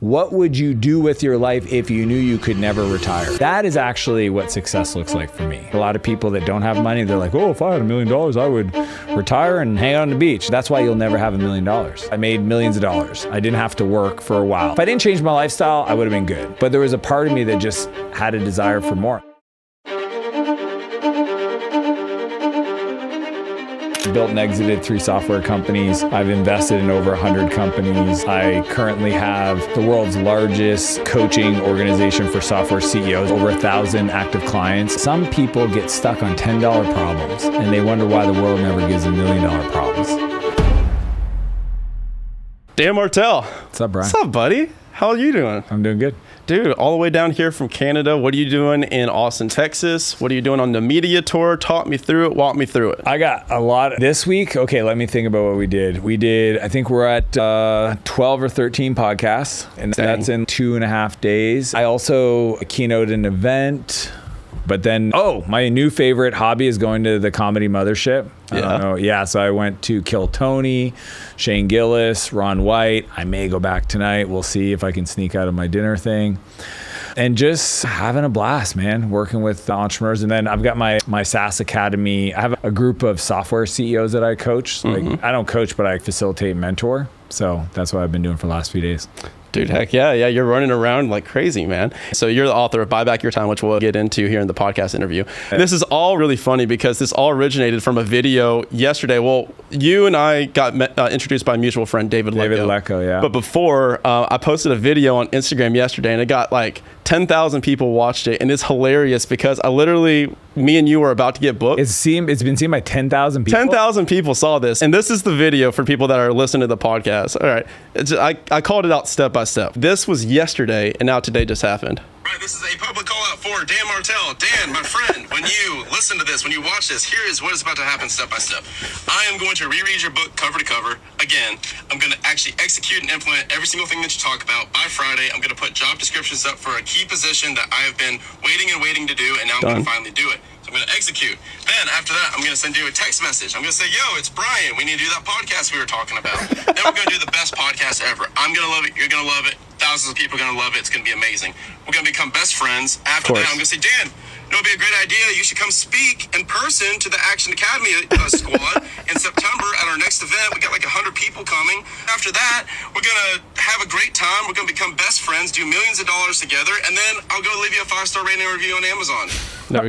What would you do with your life if you knew you could never retire? That is actually what success looks like for me. A lot of people that don't have money, they're like, oh, if I had $1 million, I would retire and hang out on the beach. That's why you'll never have $1 million. I made millions of dollars. I didn't have to work for a while. If I didn't change my lifestyle, I would have been good. But there was a part of me that just had a desire for more. Built and exited 3 software companies. I've invested in over 100 companies. I currently have the world's largest coaching organization for software CEOs, over 1,000 active clients. Some people get stuck on $10 problems and they wonder why the world never gives them $1 million problems. Dan Martell. What's up, Brian? What's up, buddy? How are you doing? I'm doing good. Dude, all the way down here from Canada. What are you doing in Austin, Texas? What are you doing on the media tour? Talk me through it. Walk me through it. I got a lot this week. Okay, let me think about what we did. I think we're at 12 or 13 podcasts, and that's in 2.5 days. I also keynoted an event. But then, my new favorite hobby is going to the Comedy Mothership. I don't know. Yeah, so I went to Kill Tony, Shane Gillis, Ron White. I may go back tonight. We'll see if I can sneak out of my dinner thing. And just having a blast, man, working with the entrepreneurs. And then I've got my SaaS Academy. I have a group of software CEOs that I coach. So like, I don't coach, but I facilitate and mentor. So that's what I've been doing for the last few days. Dude, heck yeah. You're running around like crazy, man. So you're the author of Buy Back Your Time, which we'll get into here in the podcast interview. This is all really funny because this all originated from a video yesterday. Well, you and I got introduced by a mutual friend, David Lecko, yeah. But before, I posted a video on Instagram yesterday and it got like 10,000 people watched it. And it's hilarious because me and you were about to get booked. It's been seen by 10,000 people? 10,000 people saw this. And this is the video for people that are listening to the podcast. All right. I called it out step by step. This was yesterday, and now today just happened. Right, this is a public call out for Dan Martell. Dan, my friend, when you listen to this, when you watch this, here is what is about to happen step by step. I am going to reread your book cover to cover. Again, I'm going to actually execute and implement every single thing that you talk about. By Friday, I'm going to put job descriptions up for a key position that I have been waiting to do, and now I'm going to finally do it. So I'm going to execute. Then after that, I'm going to send you a text message. I'm going to say, yo, it's Brian. We need to do that podcast we were talking about. Then we're going to do the best podcast ever. I'm going to love it. You're going to love it. Thousands of people are going to love it. It's going to be amazing. We're going to become best friends. After that, I'm going to say, Dan, it would be a great idea. You should come speak in person to the Action Academy squad in September at our next event. We got like 100 people coming. After that, we're going to have a great time. We're going to become best friends, do millions of dollars together, and then I'll go leave you a 5-star rating and review on Amazon.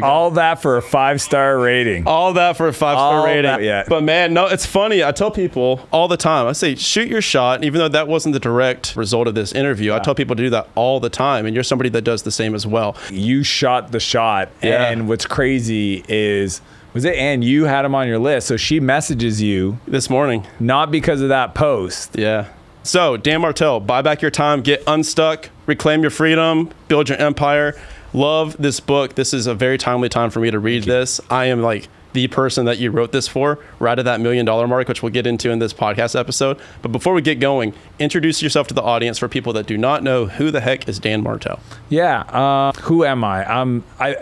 All that for a 5-star rating. All that for a 5-star rating. Yeah. But man, no, it's funny. I tell people all the time, I say, shoot your shot. Even though that wasn't the direct result of this interview, I tell people to do that all the time. And you're somebody that does the same as well. You shot the shot. Yeah. And what's crazy is, and you had him on your list. So she messages you this morning, not because of that post. Yeah. So Dan Martell, buy back your time, get unstuck, reclaim your freedom, build your empire. Love this book. This is a very timely time for me to read this. I am like the person that you wrote this for, right at that $1 million mark, which we'll get into in this podcast episode. But before we get going, introduce yourself to the audience for people that do not know who the heck is Dan Martell. Yeah. Who am I?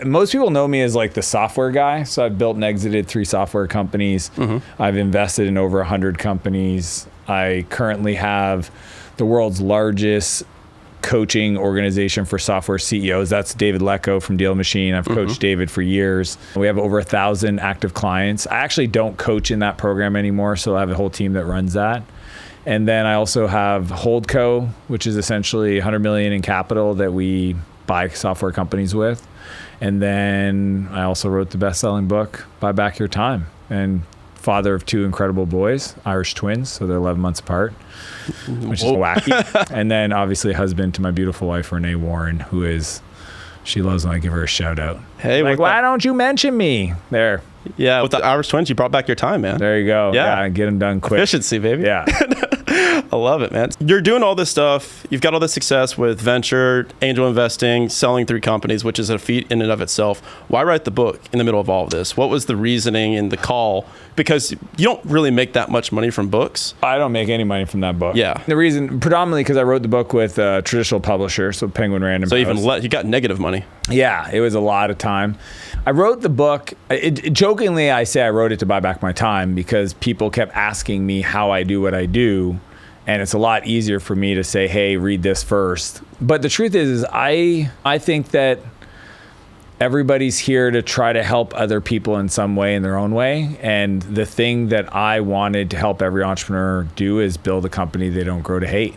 Most people know me as like the software guy. So I've built and exited 3 software companies. I've invested in over 100 companies. I currently have the world's largest coaching organization for software CEOs. That's David Lecko from Deal Machine. I've coached David for years. We have over 1,000 active clients. I actually don't coach in that program anymore, so I have a whole team that runs that. And then I also have Holdco, which is essentially $100 million in capital that we buy software companies with. And then I also wrote the best-selling book, Buy Back Your Time, and father of 2 incredible boys, Irish twins, so they're 11 months apart, which is wacky. And then obviously husband to my beautiful wife, Renee Warren, she loves when I give her a shout out. Hey, like, why don't you mention me? There. Yeah, with the Irish twins, you brought back your time, man. There you go. Yeah, get them done quick. Efficiency, baby. Yeah. I love it, man. You're doing all this stuff. You've got all this success with venture, angel investing, selling 3 companies, which is a feat in and of itself. Why write the book in the middle of all of this? What was the reasoning and the call? Because you don't really make that much money from books. I don't make any money from that book. Yeah. The reason, predominantly because I wrote the book with a traditional publisher, so Penguin Random House. So you got negative money. Yeah, it was a lot of time. I wrote the book, jokingly I say I wrote it to buy back my time because people kept asking me how I do what I do. And it's a lot easier for me to say, hey, read this first. But the truth is I think that everybody's here to try to help other people in some way, in their own way. And the thing that I wanted to help every entrepreneur do is build a company they don't grow to hate.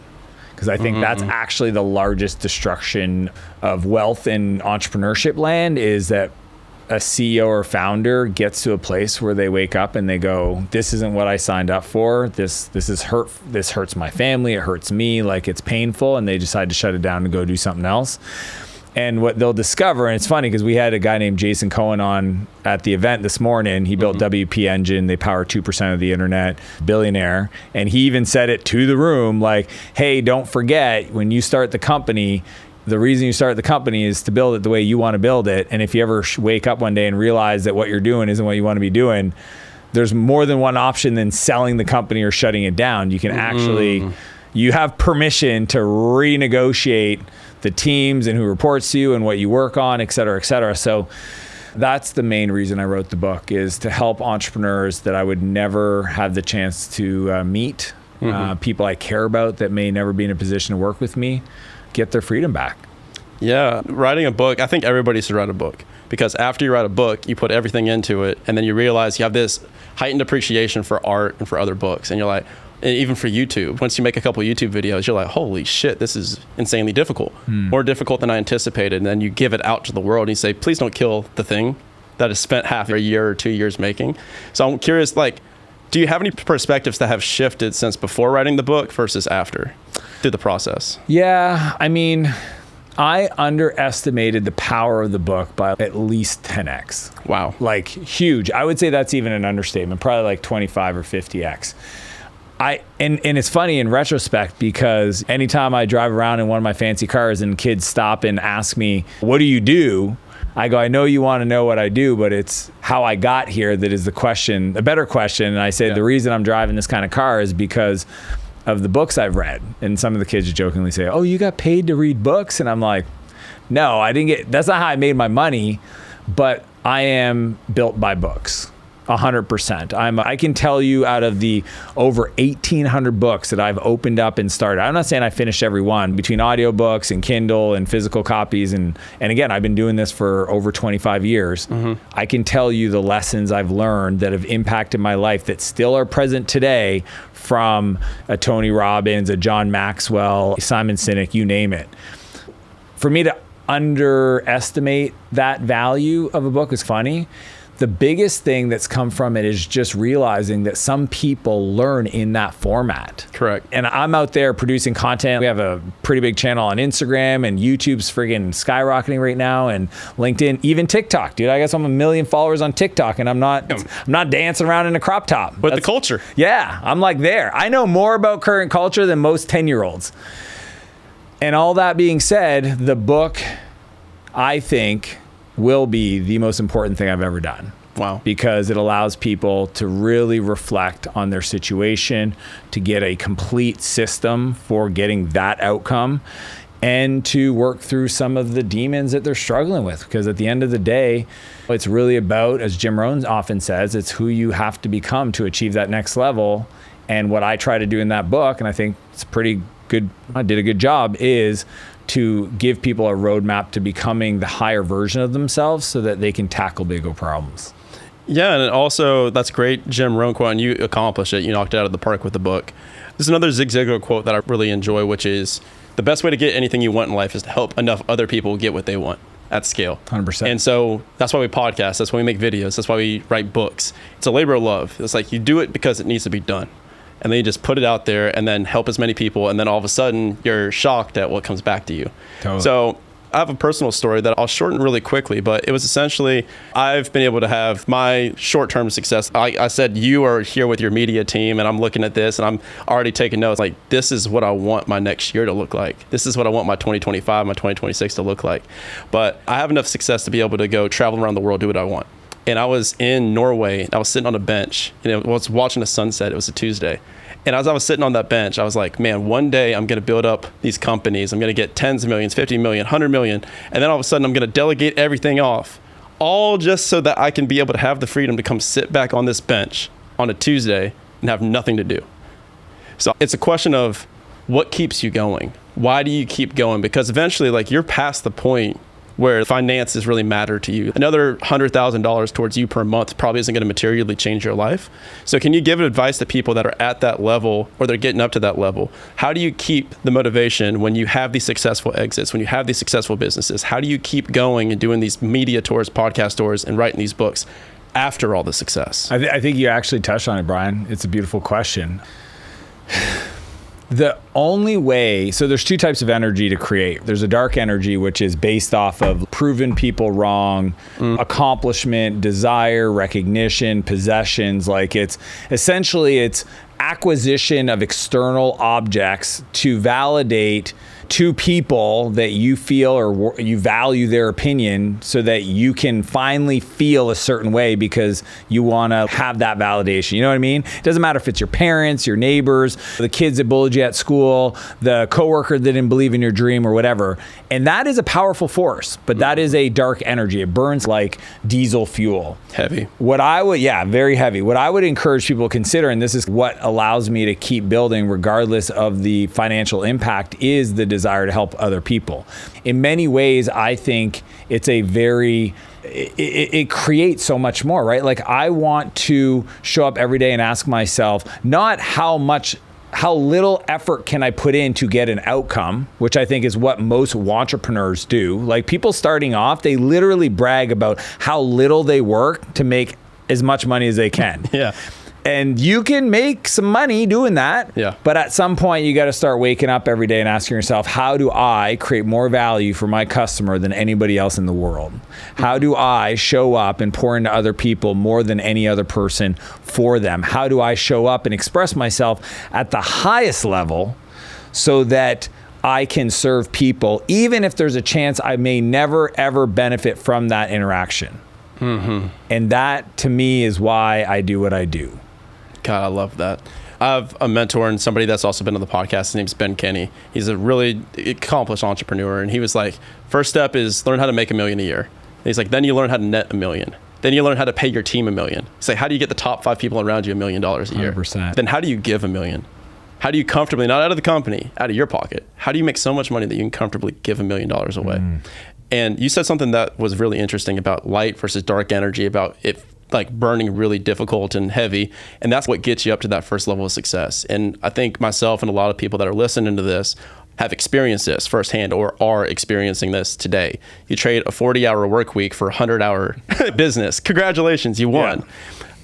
Because I think that's actually the largest destruction of wealth in entrepreneurship land, is that a CEO or founder gets to a place where they wake up and they go, this isn't what I signed up for. This hurts my family. It hurts me. Like, it's painful. And they decide to shut it down and go do something else. And what they'll discover, and it's funny because we had a guy named Jason Cohen on at the event this morning. He built WP Engine. They power 2% of the internet, billionaire. And he even said it to the room, like, hey, don't forget, when you start the company, the reason you start the company is to build it the way you want to build it. And if you ever wake up one day and realize that what you're doing isn't what you want to be doing, there's more than one option than selling the company or shutting it down. You can actually, you have permission to renegotiate the teams and who reports to you and what you work on, et cetera, et cetera. So that's the main reason I wrote the book, is to help entrepreneurs that I would never have the chance to meet, people I care about that may never be in a position to work with me, get their freedom back. Yeah, writing a book, I think everybody should write a book, because after you write a book, you put everything into it, and then you realize you have this heightened appreciation for art and for other books. And you're like, and even for YouTube, once you make a couple YouTube videos, you're like, holy shit, this is insanely difficult, more difficult than I anticipated. And then you give it out to the world and you say, please don't kill the thing that has spent half a year or 2 years making. So I'm curious, like, do you have any perspectives that have shifted since before writing the book versus after through the process? Yeah, I mean, I underestimated the power of the book by at least 10x. Wow. Like, huge. I would say that's even an understatement, probably like 25 or 50x. And it's funny in retrospect, because anytime I drive around in one of my fancy cars and kids stop and ask me, what do you do? I go, I know you want to know what I do, but it's how I got here that is the question, a better question. And I say, the reason I'm driving this kind of car is because of the books I've read. And some of the kids jokingly say, oh, you got paid to read books? And I'm like, no, I didn't get, that's not how I made my money, but I am built by books. 100%. I can tell you, out of the over 1,800 books that I've opened up and started, I'm not saying I finished every one, between audiobooks and Kindle and physical copies. And again, I've been doing this for over 25 years. I can tell you the lessons I've learned that have impacted my life that still are present today, from a Tony Robbins, a John Maxwell, Simon Sinek, you name it. For me to underestimate that value of a book is funny. The biggest thing that's come from it is just realizing that some people learn in that format. Correct. And I'm out there producing content. We have a pretty big channel on Instagram, and YouTube's friggin' skyrocketing right now, and LinkedIn, even TikTok, dude. I guess I'm 1 million followers on TikTok, and I'm not dancing around in a crop top. With the culture. Yeah, I'm like there. I know more about current culture than most 10-year-olds. And all that being said, the book, I think, will be the most important thing I've ever done. Wow. Because it allows people to really reflect on their situation, to get a complete system for getting that outcome, and to work through some of the demons that they're struggling with. Because at the end of the day, it's really about, as Jim Rohn often says, it's who you have to become to achieve that next level. And what I try to do in that book, and I think it's pretty good, I did a good job, is to give people a roadmap to becoming the higher version of themselves so that they can tackle bigger problems. Yeah, and also, that's great Jim Rohn quote, and you accomplished it. You knocked it out of the park with the book. There's another Zig Ziglar quote that I really enjoy, which is, the best way to get anything you want in life is to help enough other people get what they want at scale. 100%. And so that's why we podcast. That's why we make videos. That's why we write books. It's a labor of love. It's like you do it because it needs to be done. And then you just put it out there and then help as many people. And then all of a sudden you're shocked at what comes back to you. Totally. So I have a personal story that I'll shorten really quickly, but it was essentially, I've been able to have my short-term success. I said, you are here with your media team, and I'm looking at this and I'm already taking notes. Like, this is what I want my next year to look like. This is what I want my 2025, my 2026 to look like. But I have enough success to be able to go travel around the world, do what I want. And I was in Norway, and I was sitting on a bench, and I was watching the sunset. It was a Tuesday. And as I was sitting on that bench, I was like, man, one day I'm going to build up these companies. I'm going to get tens of millions, 50 million, 100 million. And then all of a sudden I'm going to delegate everything off, all just so that I can be able to have the freedom to come sit back on this bench on a Tuesday and have nothing to do. So it's a question of what keeps you going? Why do you keep going? Because eventually, like, you're past the point where finances really matter to you. Another $100,000 towards you per month probably isn't going to materially change your life. So can you give advice to people that are at that level or they're getting up to that level? How do you keep the motivation when you have these successful exits, when you have these successful businesses? How do you keep going and doing these media tours, podcast tours, and writing these books after all the success? I think you actually touched on it, Brian. It's a beautiful question. The only way, so there's two types of energy to create. There's a dark energy, which is based off of proving people wrong, accomplishment, desire, recognition, possessions. Like it's acquisition of external objects to validate to people that you feel or you value their opinion so that you can finally feel a certain way because you want to have that validation. You know what I mean? It doesn't matter if it's your parents, your neighbors, the kids that bullied you at school, the coworker that didn't believe in your dream or whatever. And that is a powerful force, but that is a dark energy. It burns like diesel fuel. Heavy. Very heavy. What I would encourage people to consider, and this is what allows me to keep building regardless of the financial impact, is the desire to help other people. In many ways, I think it's it creates so much more, right? Like I want to show up every day and ask myself, not how little effort can I put in to get an outcome, which I think is what most entrepreneurs do. Like people starting off, they literally brag about how little they work to make as much money as they can. Yeah. And you can make some money doing that. Yeah. But at some point, you got to start waking up every day and asking yourself, how do I create more value for my customer than anybody else in the world? How do I show up and pour into other people more than any other person for them? How do I show up and express myself at the highest level so that I can serve people, even if there's a chance I may never, ever benefit from that interaction? Mm-hmm. And that, to me, is why I do what I do. God, I love that. I have a mentor and somebody that's also been on the podcast. His name's Ben Kenny. He's a really accomplished entrepreneur. And he was like, first step is learn how to make $1 million a year. And he's like, then you learn how to net $1 million. Then you learn how to pay your team $1 million. He's like, how do you get the top 5 people around you $1 million a year? 100%. Then how do you give $1 million? How do you comfortably, not out of the company, out of your pocket, how do you make so much money that you can comfortably give $1 million away? And you said something that was really interesting about light versus dark energy, about it like burning really difficult and heavy. And that's what gets you up to that first level of success. And I think myself and a lot of people that are listening to this have experienced this firsthand or are experiencing this today. You trade a 40-hour work week for a 100-hour business. Congratulations, you won. Yeah.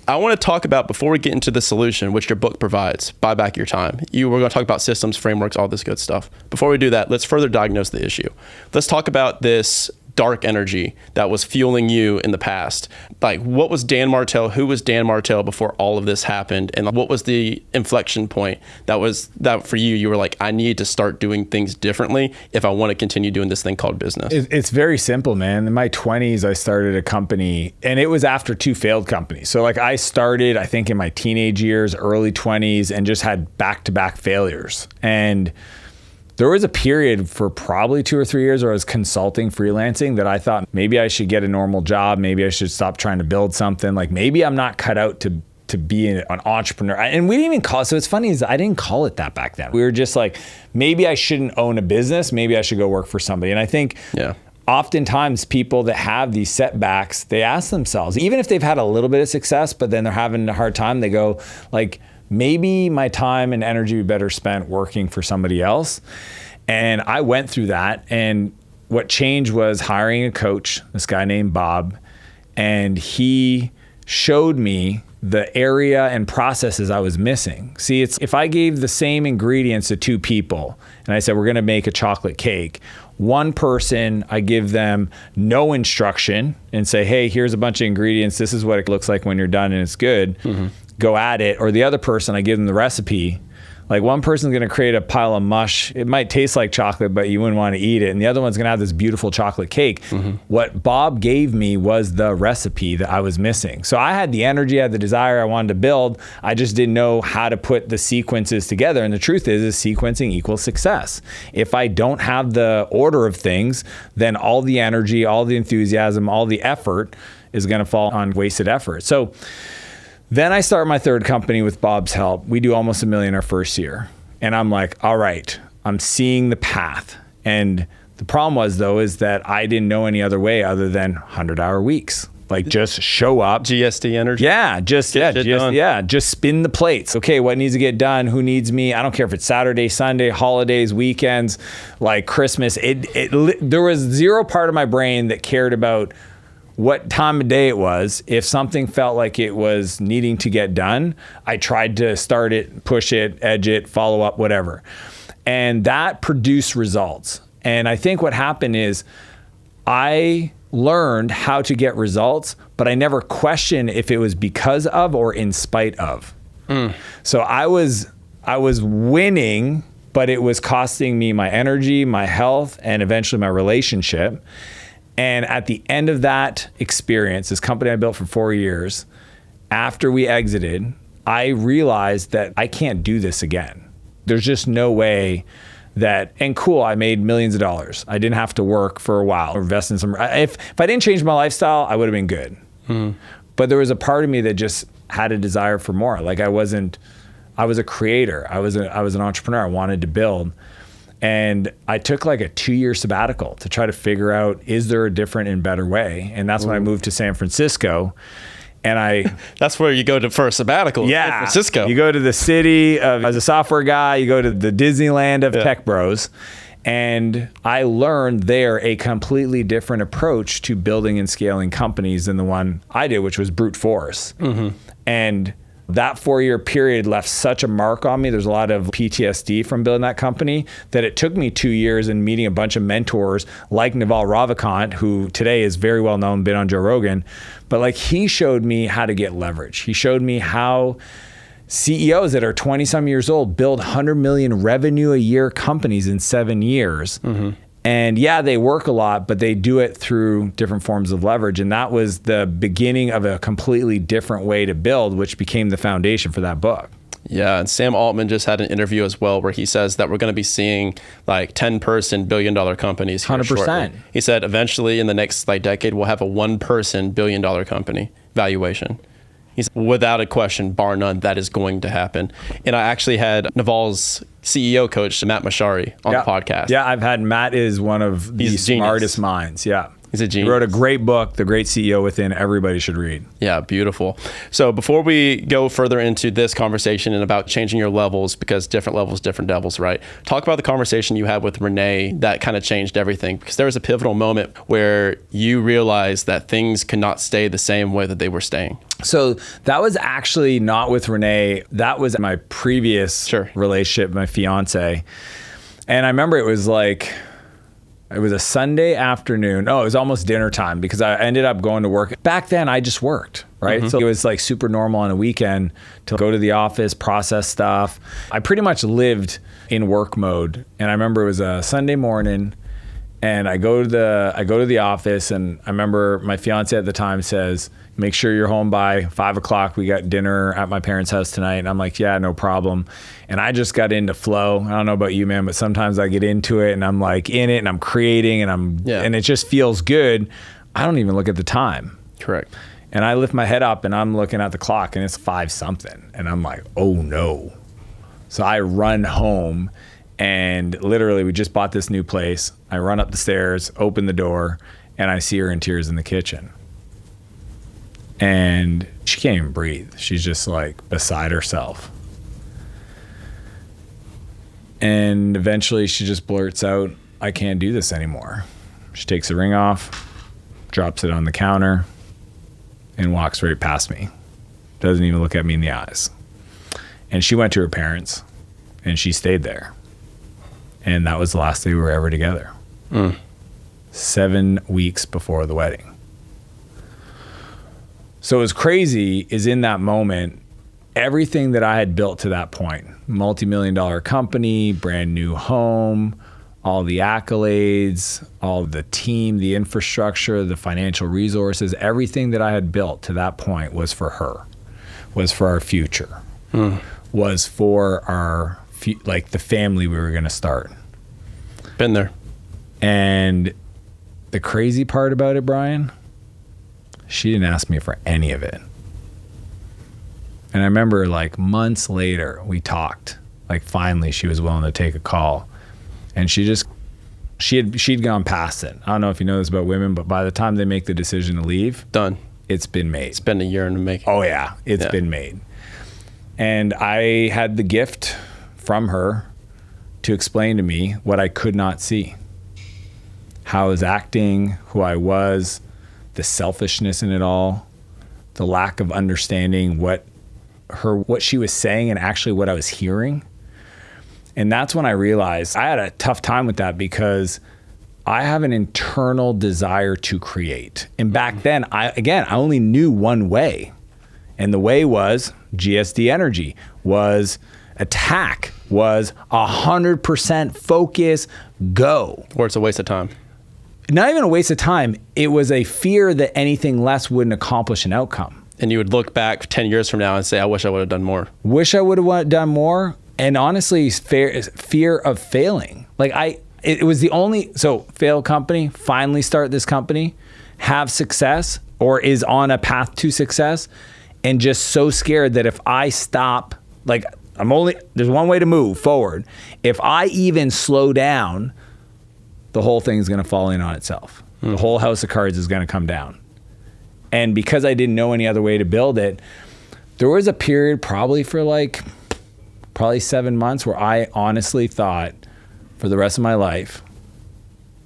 I want to talk about, before we get into the solution, which your book provides, buy back your time. We're going to talk about systems, frameworks, all this good stuff. Before we do that, let's further diagnose the issue. Let's talk about this dark energy that was fueling you in the past. Like, what was Dan Martell? Who was Dan Martell before all of this happened? And what was the inflection point that for you? You were like, I need to start doing things differently if I want to continue doing this thing called business. It's very simple, man. In my 20s, I started a company, and it was after 2 failed companies. So like I started, I think in my teenage years, early 20s, and just had back-to-back failures. And there was a period for probably 2 or 3 years where I was consulting, freelancing, that I thought maybe I should get a normal job. Maybe I should stop trying to build something. Like maybe I'm not cut out to be an entrepreneur. And we didn't even call it, so what's funny is I didn't call it that back then. We were just like, maybe I shouldn't own a business. Maybe I should go work for somebody. And I think oftentimes people that have these setbacks, they ask themselves, even if they've had a little bit of success, but then they're having a hard time, they go like, maybe my time and energy would be better spent working for somebody else. And I went through that. And what changed was hiring a coach, this guy named Bob. And he showed me the area and processes I was missing. See, it's if I gave the same ingredients to 2 people and I said, we're going to make a chocolate cake, one person, I give them no instruction and say, hey, here's a bunch of ingredients. This is what it looks like when you're done and it's good. Mm-hmm. Go at it. Or the other person, I give them the recipe. Like one person's going to create a pile of mush. It might taste like chocolate, but you wouldn't want to eat it. And the other one's going to have this beautiful chocolate cake. Mm-hmm. What Bob gave me was the recipe that I was missing. So I had the energy, I had the desire, I wanted to build. I just didn't know how to put the sequences together. And the truth is sequencing equals success. If I don't have the order of things, then all the energy, all the enthusiasm, all the effort is going to fall on wasted effort. So Then I start my third company with Bob's help. We do almost $1 million our first year. And I'm like, all right, I'm seeing the path. And the problem was, though, is that I didn't know any other way other than 100-hour weeks. Like, just show up. GSD energy. Yeah, just spin the plates. Okay, what needs to get done? Who needs me? I don't care if it's Saturday, Sunday, holidays, weekends, like Christmas. There was zero part of my brain that cared about what time of day it was. If something felt like it was needing to get done, I tried to start it, push it, edge it, follow up, whatever. And that produced results. And I think what happened is I learned how to get results, but I never questioned if it was because of or in spite of. So I was winning, but it was costing me my energy, my health, and eventually my relationship. And at the end of that experience, this company I built for 4 years, after we exited, I realized that I can't do this again. There's just no way that, and cool, I made millions of dollars. I didn't have to work for a while or invest in some, if I didn't change my lifestyle, I would have been good. But there was a part of me that just had a desire for more. Like I was a creator. I was an entrepreneur. I wanted to build. And I took like a 2-year sabbatical to try to figure out, is there a different and better way? And that's when I moved to San Francisco. And that's where you go to for a sabbatical. Yeah. San Francisco. You go to the city as a software guy, you go to the Disneyland of tech bros. And I learned there a completely different approach to building and scaling companies than the one I did, which was brute force. And that 4-year period left such a mark on me. There's a lot of PTSD from building that company that it took me 2 years and meeting a bunch of mentors like Naval Ravikant, who today is very well known, been on Joe Rogan. But like he showed me how to get leverage. He showed me how CEOs that are 20 some years old build 100 million revenue a year companies in 7 years. And yeah, they work a lot, but they do it through different forms of leverage. And that was the beginning of a completely different way to build, which became the foundation for that book. Yeah, and Sam Altman just had an interview as well where he says that we're going to be seeing like 10-person billion-dollar companies here 100%. Shortly. He said eventually in the next decade, we'll have a 1-person billion-dollar company valuation. He's without a question, bar none, that is going to happen. And I actually had Naval's CEO coach, Matt Mashari, on the podcast. Yeah, I've had Matt is one of the smartest minds. Yeah. He's a genius. He wrote a great book, The Great CEO Within. Everybody should read. Yeah, beautiful. So before we go further into this conversation and about changing your levels, because different levels, different devils, right? Talk about the conversation you had with Renee that kind of changed everything, because there was a pivotal moment where you realized that things could not stay the same way that they were staying. So that was actually not with Renee. That was my previous relationship, my fiance. And I remember it was a Sunday afternoon. Oh, it was almost dinner time because I ended up going to work. Back then, I just worked, right? So it was like super normal on a weekend to go to the office, process stuff. I pretty much lived in work mode. And I remember it was a Sunday morning and I go to the office, and I remember my fiance at the time says, make sure you're home by 5 o'clock. We got dinner at my parents' house tonight. And I'm like, yeah, no problem. And I just got into flow. I don't know about you, man, but sometimes I get into it and I'm like in it and I'm creating and it just feels good. I don't even look at the time. Correct. And I lift my head up and I'm looking at the clock and it's 5 something. And I'm like, oh no. So I run home and literally we just bought this new place. I run up the stairs, open the door, and I see her in tears in the kitchen. And she can't even breathe. She's just like beside herself. And eventually she just blurts out, I can't do this anymore. She takes the ring off, drops it on the counter, and walks right past me. Doesn't even look at me in the eyes. And she went to her parents and she stayed there. And that was the last day we were ever together. 7 weeks before the wedding. So what was crazy is in that moment, everything that I had built to that point, multi-million-dollar company, brand new home, all the accolades, all the team, the infrastructure, the financial resources, everything that I had built to that point was for her, was for our future, was for our, the family we were going to start. Been there. And the crazy part about it, Brian, she didn't ask me for any of it. And I remember like months later, we talked. Like finally she was willing to take a call. And she'd gone past it. I don't know if you know this about women, but by the time they make the decision to leave, Done. it's been made. It's been a year in the making. Oh yeah, it's been made. And I had the gift from her to explain to me what I could not see. How I was acting, who I was, the selfishness in it all, the lack of understanding what she was saying and actually what I was hearing. And that's when I realized I had a tough time with that because I have an internal desire to create. And back then, I only knew one way. And the way was GSD energy, was attack, was 100% focus, go. Or it's a waste of time. Not even a waste of time. It was a fear that anything less wouldn't accomplish an outcome. And you would look back 10 years from now and say, I wish I would have done more. Wish I would have done more. And honestly, fear of failing. It was the only, failed company, finally start this company, have success or is on a path to success, and just so scared that if I stop, there's one way to move forward. If I even slow down, the whole thing's gonna fall in on itself. The whole house of cards is gonna come down. And because I didn't know any other way to build it, there was a period probably for probably 7 months where I honestly thought for the rest of my life,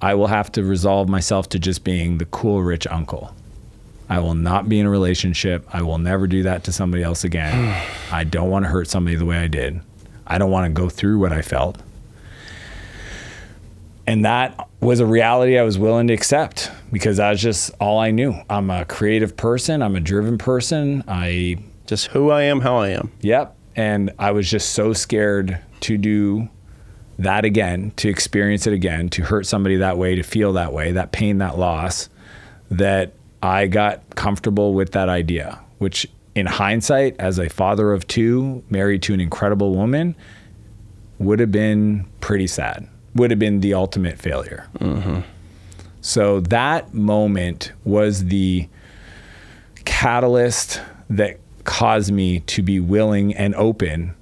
I will have to resolve myself to just being the cool, rich uncle. I will not be in a relationship. I will never do that to somebody else again. I don't want to hurt somebody the way I did. I don't want to go through what I felt. And that was a reality I was willing to accept because that's just all I knew. I'm a creative person. I'm a driven person. Just who I am, how I am. Yep. And I was just so scared to do that again, to experience it again, to hurt somebody that way, to feel that way, that pain, that loss, that I got comfortable with that idea, which in hindsight, as a father of two, married to an incredible woman, would have been pretty sad, would have been the ultimate failure. Mm-hmm. So that moment was the catalyst that caused me to be willing and open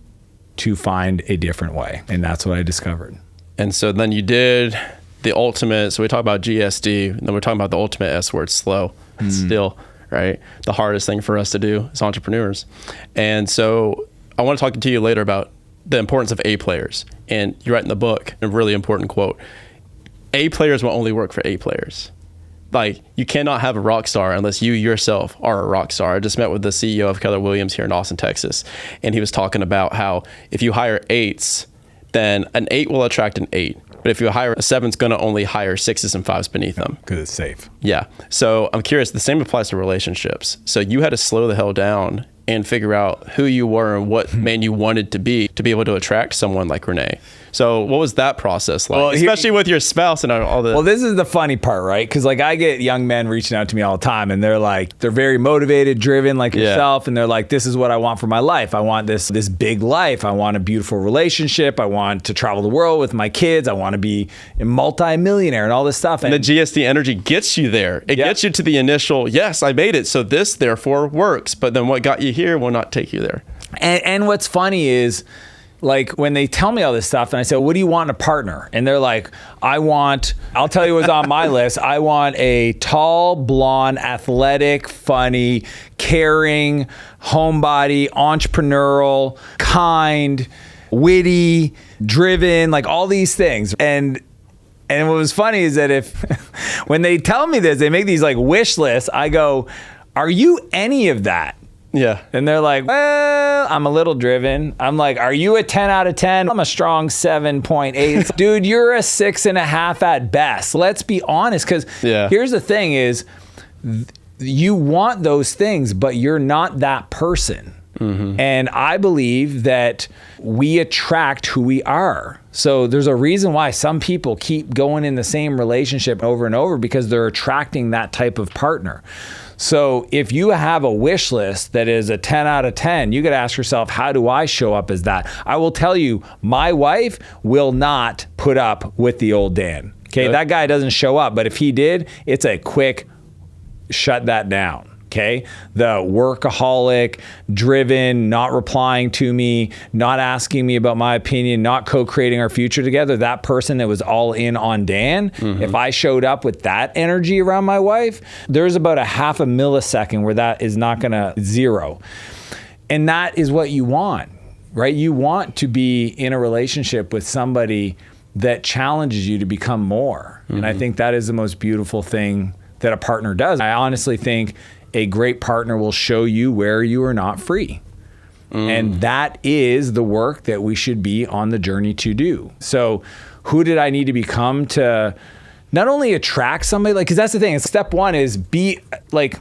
to find a different way. And that's what I discovered. And so then you did the ultimate, so we talk about GSD, and then we're talking about the ultimate S word, slow. It's still, right, the hardest thing for us to do as entrepreneurs. And so I want to talk to you later about the importance of A players. And you write in the book a really important quote. A players will only work for A players. You cannot have a rock star unless you yourself are a rock star. I just met with the CEO of Keller Williams here in Austin, Texas, and he was talking about how if you hire 8s, then an 8 will attract an 8. But if you hire a 7, it's going to only hire 6s and 5s beneath them. Because it's safe. Yeah. So I'm curious, the same applies to relationships. So you had to slow the hell down and figure out who you were and what man you wanted to be able to attract someone like Renee. So what was that process like? Well, especially with your spouse and all the... Well, this is the funny part, right? Because I get young men reaching out to me all the time and they're very motivated, driven like yourself. And they're like, this is what I want for my life. I want this big life. I want a beautiful relationship. I want to travel the world with my kids. I want to be a multi-millionaire and all this stuff. And the GSD energy gets you there. It gets you to the initial, yes, I made it. So this therefore works. But then what got you here will not take you there. And what's funny is, when they tell me all this stuff and I say, what do you want in a partner? And they're like, I'll tell you what's on my list. I want a tall, blonde, athletic, funny, caring, homebody, entrepreneurial, kind, witty, driven, all these things. And what was funny is that when they tell me this, they make these wish lists. I go, are you any of that? Yeah. And they're like, well, I'm a little driven. I'm like, are you a 10 out of 10? I'm a strong 7.8. Dude, you're a 6.5 at best. Let's be honest. Because here's the thing is, you want those things, but you're not that person. Mm-hmm. And I believe that we attract who we are. So there's a reason why some people keep going in the same relationship over and over, because they're attracting that type of partner. So if you have a wish list that is a 10 out of 10, you got to ask yourself, how do I show up as that? I will tell you, my wife will not put up with the old Dan. Okay, that guy doesn't show up. But if he did, it's a quick shut that down. Okay. The workaholic, driven, not replying to me, not asking me about my opinion, not co-creating our future together. That person that was all in on Dan, if I showed up with that energy around my wife, there's about a half a millisecond where that is not going to zero. And that is what you want, right? You want to be in a relationship with somebody that challenges you to become more. And I think that is the most beautiful thing that a partner does. I honestly think a great partner will show you where you are not free. And that is the work that we should be on the journey to do. So who did I need to become to not only attract somebody, like, because that's the thing. Step one is be like,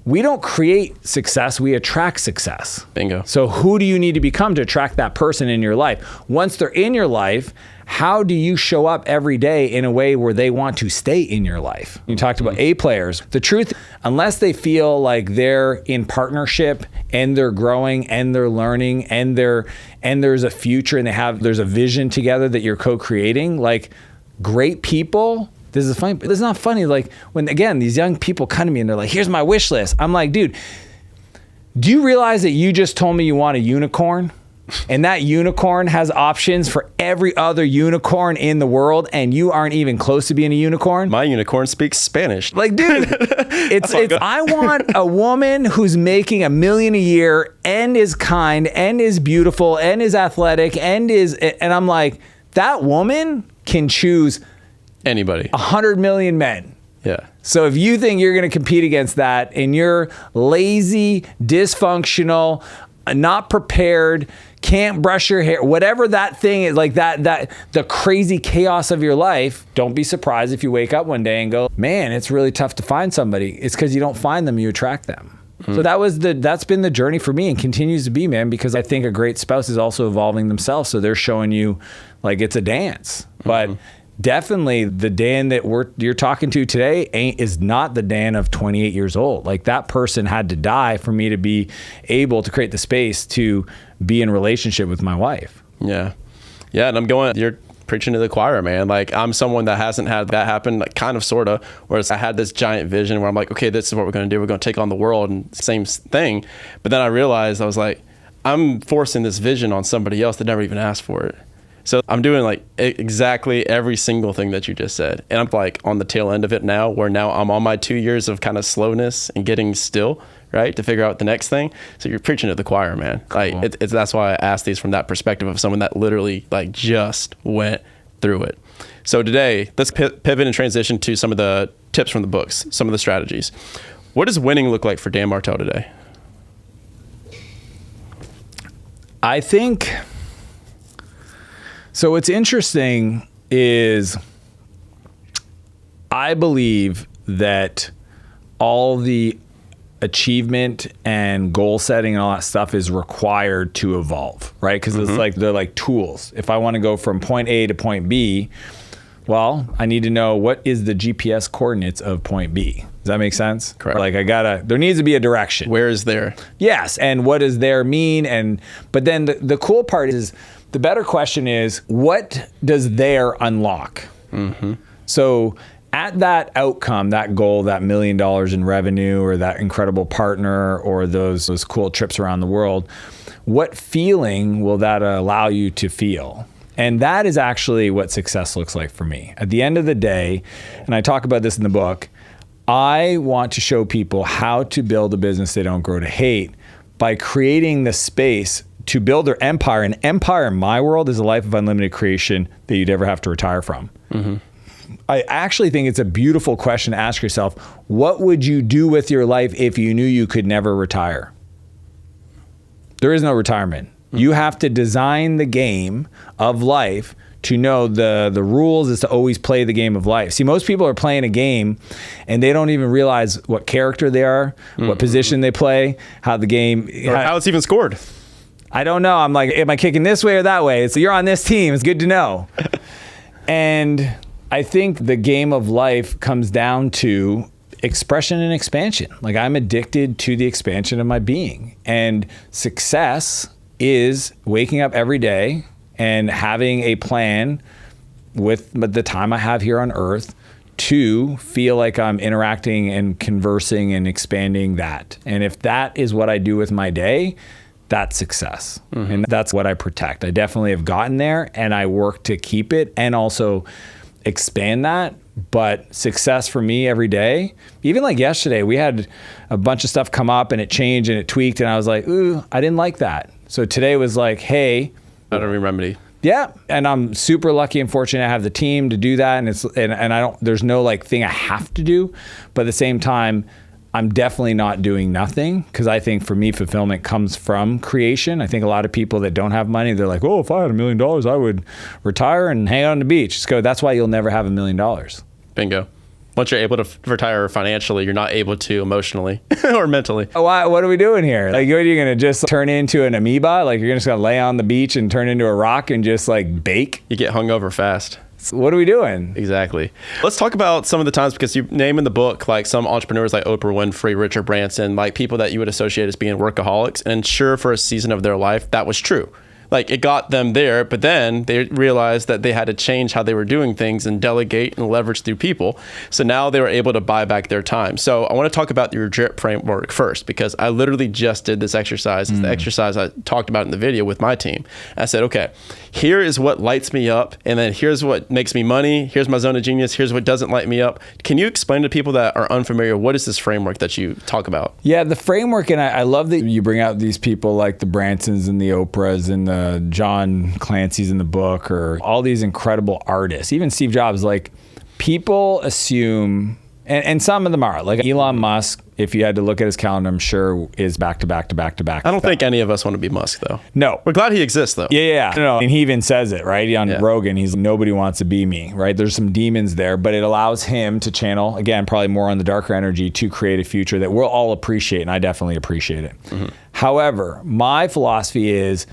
we don't create success, we attract success. Bingo. So who do you need to become to attract that person in your life? Once they're in your life, how do you show up every day in a way where they want to stay in your life? You talked about A players. The truth, unless they feel like they're in partnership and they're growing and they're learning and there's a future and there's a vision together that you're co-creating, like great people. This is funny, but it's not funny. Like when, again, these young people come to me and they're like, here's my wish list. I'm like, dude, do you realize that you just told me you want a unicorn? And that unicorn has options for every other unicorn in the world, and you aren't even close to being a unicorn? My unicorn speaks Spanish. Like, dude, it's I want a woman who's making $1 million a year and is kind and is beautiful and is athletic and I'm like, that woman can choose anybody. 100 million men. Yeah. So if you think you're going to compete against that and you're lazy, dysfunctional, not prepared, can't brush your hair, whatever that thing is, like that the crazy chaos of your life, don't be surprised if you wake up one day and go, man, it's really tough to find somebody. It's because you don't find them, you attract them. So that's been the journey for me and continues to be, man, because I think a great spouse is also evolving themselves. So they're showing you like it's a dance. But definitely the Dan that you're talking to today is not the Dan of 28 years old. Like that person had to die for me to be able to create the space to be in relationship with my wife. Yeah. Yeah. And you're preaching to the choir, man. Like I'm someone that hasn't had that happen, like kind of, sort of, whereas I had this giant vision where I'm like, okay, this is what we're going to do. We're going to take on the world and same thing. But then I realized I was like, I'm forcing this vision on somebody else that never even asked for it. So I'm doing like exactly every single thing that you just said. And I'm like on the tail end of it now, where now I'm on my 2 years of kind of slowness and getting still, right, to figure out the next thing. So you're preaching to the choir, man. Cool. Like that's why I asked these from that perspective of someone that literally like just went through it. So today, let's pivot and transition to some of the tips from the books, some of the strategies. What does winning look like for Dan Martell today? I think... So what's interesting is I believe that all the achievement and goal setting and all that stuff is required to evolve, right? Because it's like they're like tools. If I want to go from point A to point B, well, I need to know what is the GPS coordinates of point B. Does that make sense? Correct. Like there needs to be a direction. Where is there? Yes, and what does there mean? But then the cool part is, the better question is, what does there unlock? So at that outcome, that goal, that $1 million in revenue or that incredible partner or those cool trips around the world, what feeling will that allow you to feel? And that is actually what success looks like for me. At the end of the day, and I talk about this in the book, I want to show people how to build a business they don't grow to hate by creating the space to build their empire. An empire in my world is a life of unlimited creation that you'd ever have to retire from. I actually think it's a beautiful question to ask yourself. What would you do with your life if you knew you could never retire? There is no retirement. You have to design the game of life to know the rules is to always play the game of life. See, most people are playing a game and they don't even realize what character they are, what position they play, how the game... How it's even scored. I don't know. I'm like, am I kicking this way or that way? So you're on this team. It's good to know. And I think the game of life comes down to expression and expansion. Like I'm addicted to the expansion of my being. And success is waking up every day and having a plan with the time I have here on earth to feel like I'm interacting and conversing and expanding that. And if that is what I do with my day, that's success. And that's what I protect. I definitely have gotten there, and I work to keep it and also expand that. But success for me every day, even like yesterday, we had a bunch of stuff come up and it changed and it tweaked, and I was like, ooh, I didn't like that. So today was like, hey, I don't remember. Yeah, and I'm super lucky and fortunate to have the team to do that, and I don't. There's no like thing I have to do, but at the same time, I'm definitely not doing nothing, because I think for me, fulfillment comes from creation. I think a lot of people that don't have money, they're like, oh, if I had $1 million, I would retire and hang out on the beach. Just go. That's why you'll never have $1 million. Bingo. Once you're able to retire financially, you're not able to emotionally or mentally. What are we doing here? Like, what are you going to just turn into an amoeba? Like, you're just going to lay on the beach and turn into a rock and just like bake? You get hungover fast. So what are we doing? Exactly. Let's talk about some of the times, because you name in the book like some entrepreneurs like Oprah Winfrey, Richard Branson, like people that you would associate as being workaholics. And sure, for a season of their life, that was true. Like, it got them there, but then they realized that they had to change how they were doing things and delegate and leverage through people. So now they were able to buy back their time. So I want to talk about your DRIP framework first, because I literally just did this exercise. It's the exercise I talked about in the video with my team. I said, okay, here is what lights me up, and then here's what makes me money. Here's my zone of genius. Here's what doesn't light me up. Can you explain to people that are unfamiliar, what is this framework that you talk about? Yeah, the framework, and I love that you bring out these people like the Bransons and the Oprahs and the John Clancy's in the book, or all these incredible artists, even Steve Jobs. Like, people assume, and some of them are, like Elon Musk, if you had to look at his calendar, I'm sure is back to back to back to back. I don't think any of us want to be Musk, though. No. We're glad he exists, though. Yeah. No. And he even says it, right? On Rogan, he's nobody wants to be me, right? There's some demons there, but it allows him to channel, again, probably more on the darker energy, to create a future that we'll all appreciate, and I definitely appreciate it. However, my philosophy is,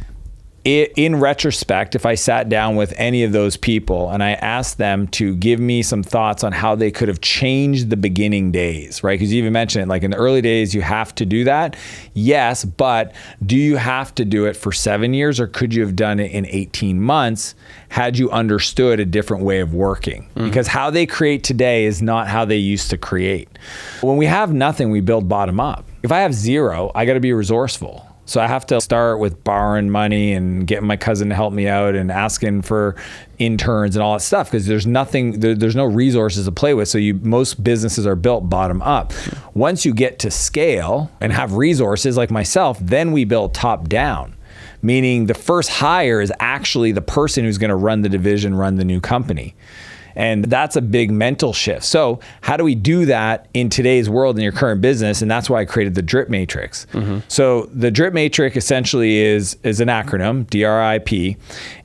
in retrospect, if I sat down with any of those people and I asked them to give me some thoughts on how they could have changed the beginning days, right? Because you even mentioned it, like in the early days, you have to do that. Yes, but do you have to do it for 7 years, or could you have done it in 18 months had you understood a different way of working? Because how they create today is not how they used to create. When we have nothing, we build bottom up. If I have zero, I got to be resourceful. So I have to start with borrowing money and getting my cousin to help me out and asking for interns and all that stuff, because there's nothing, there's no resources to play with. So most businesses are built bottom up. Once you get to scale and have resources like myself, then we build top down. Meaning the first hire is actually the person who's going to run the division, run the new company. And that's a big mental shift. So how do we do that in today's world in your current business? And that's why I created the DRIP matrix. So the DRIP matrix essentially is an acronym, DRIP.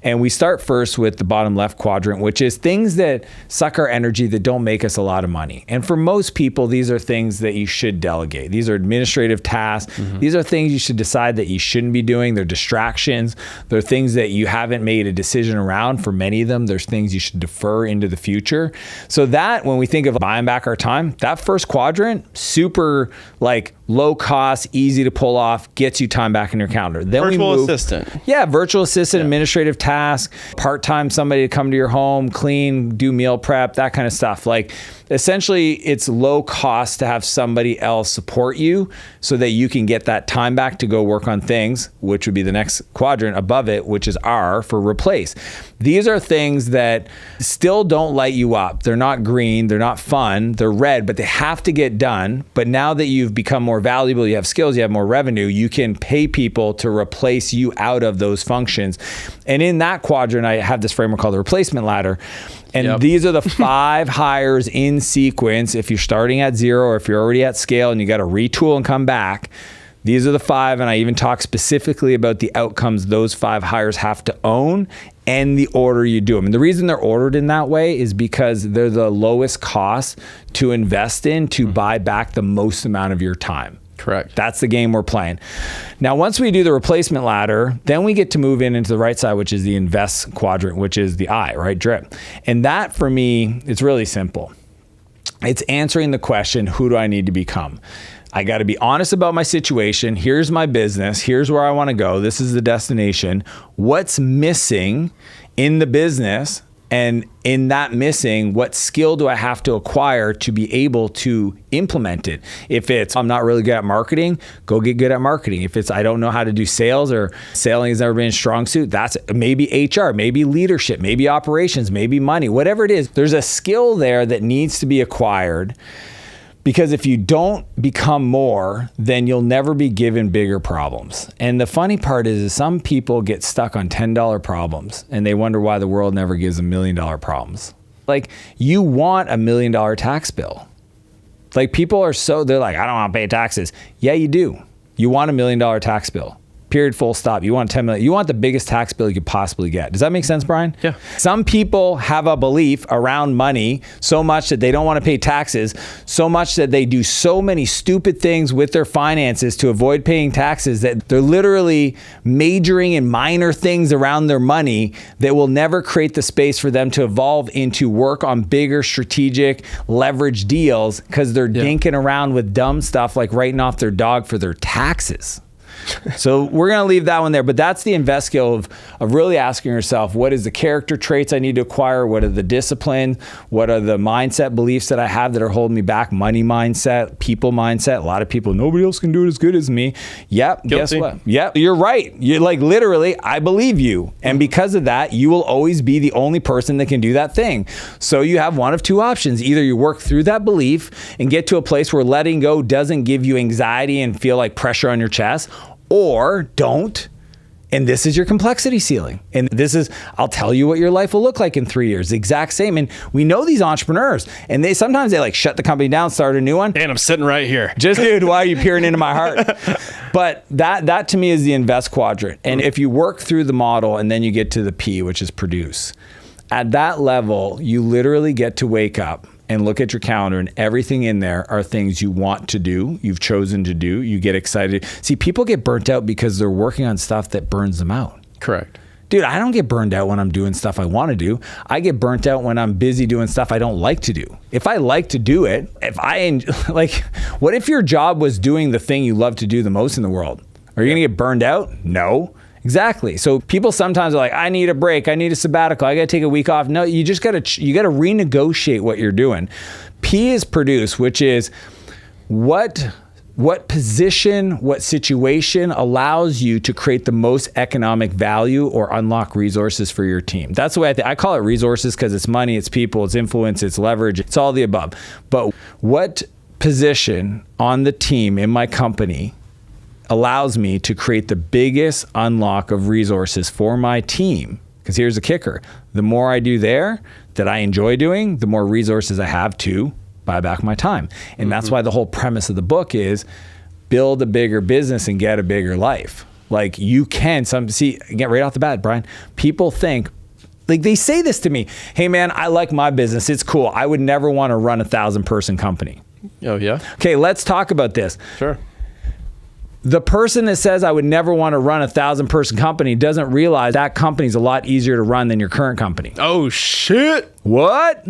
And we start first with the bottom left quadrant, which is things that suck our energy, that don't make us a lot of money. And for most people, these are things that you should delegate. These are administrative tasks. These are things you should decide that you shouldn't be doing. They're distractions. They're things that you haven't made a decision around. For many of them, there's things you should defer into the future. So that, when we think of buying back our time, that first quadrant, super like low cost, easy to pull off, gets you time back in your calendar. Then virtual assistant. Yeah, virtual assistant, administrative task, part-time somebody to come to your home, clean, do meal prep, that kind of stuff. Like, essentially, it's low cost to have somebody else support you so that you can get that time back to go work on things, which would be the next quadrant above it, which is R for replace. These are things that still don't light you up. They're not green, they're not fun, they're red, but they have to get done. But now that you've become more valuable, you have skills, you have more revenue, you can pay people to replace you out of those functions. And in that quadrant, I have this framework called the replacement ladder. And these are the 5 hires in sequence. If you're starting at 0, or if you're already at scale and you got to retool and come back, these are the 5. And I even talk specifically about the outcomes those 5 hires have to own and the order you do them. And the reason they're ordered in that way is because they're the lowest cost to invest in to buy back the most amount of your time. Correct. That's the game we're playing. Now, once we do the replacement ladder, then we get to move into the right side, which is the invest quadrant, which is the I, right? DRIP. And that, for me, it's really simple. It's answering the question, who do I need to become? I got to be honest about my situation. Here's my business. Here's where I want to go. This is the destination. What's missing in the business And in that missing, what skill do I have to acquire to be able to implement it? If it's, I'm not really good at marketing, go get good at marketing. If it's, I don't know how to do sales, or selling has never been a strong suit, that's maybe HR, maybe leadership, maybe operations, maybe money, whatever it is. There's a skill there that needs to be acquired. Because if you don't become more, then you'll never be given bigger problems. And the funny part is some people get stuck on $10 problems and they wonder why the world never gives them $1 million problems. Like, you want $1 million tax bill. Like, people are they're like, I don't want to pay taxes. Yeah, you do. You want $1 million tax bill. Period, full stop. You want 10 million. You want the biggest tax bill you could possibly get. Does that make sense, Brian? Yeah. Some people have a belief around money so much that they don't want to pay taxes, so much that they do so many stupid things with their finances to avoid paying taxes that they're literally majoring in minor things around their money that will never create the space for them to evolve into work on bigger strategic leverage deals, because they're dinking around with dumb stuff like writing off their dog for their taxes. So we're going to leave that one there, but that's the invest skill of really asking yourself, what is the character traits I need to acquire? What are the discipline? What are the mindset beliefs that I have that are holding me back? Money mindset, people mindset. A lot of people, nobody else can do it as good as me. Yep. Guilty. Guess what? Yep. You're right. You're like, literally, I believe you. And because of that, you will always be the only person that can do that thing. So you have one of two options. Either you work through that belief and get to a place where letting go doesn't give you anxiety and feel like pressure on your chest, or don't. And this is your complexity ceiling. And this is, I'll tell you what your life will look like in 3 years. The exact same. And we know these entrepreneurs, and sometimes they like shut the company down, start a new one. And I'm sitting right here. Just, dude, why are you peering into my heart? But that to me is the invest quadrant. And if you work through the model and then you get to the P, which is produce, at that level, you literally get to wake up and look at your calendar, and everything in there are things you want to do, you've chosen to do, you get excited. See, people get burnt out because they're working on stuff that burns them out. Correct. Dude, I don't get burned out when I'm doing stuff I want to do. I get burnt out when I'm busy doing stuff I don't like to do. If I like to do it, what if your job was doing the thing you love to do the most in the world? Are you going to get burned out? No. Exactly. So people sometimes are like, I need a break. I need a sabbatical. I got to take a week off. No, you got to renegotiate what you're doing. P is produce, which is what position, what situation allows you to create the most economic value or unlock resources for your team. That's the way I call it resources, because it's money, it's people, it's influence, it's leverage, it's all the above. But what position on the team in my company allows me to create the biggest unlock of resources for my team? Because here's the kicker. The more I do there that I enjoy doing, the more resources I have to buy back my time. And that's why the whole premise of the book is build a bigger business and get a bigger life. Like, you can, get right off the bat, Brian, people think, like, they say this to me, hey man, I like my business, it's cool. I would never want to run a 1,000-person company. Oh yeah? Okay, let's talk about this. Sure. The person that says I would never want to run a 1,000-person company doesn't realize that company's a lot easier to run than your current company. Oh shit. What?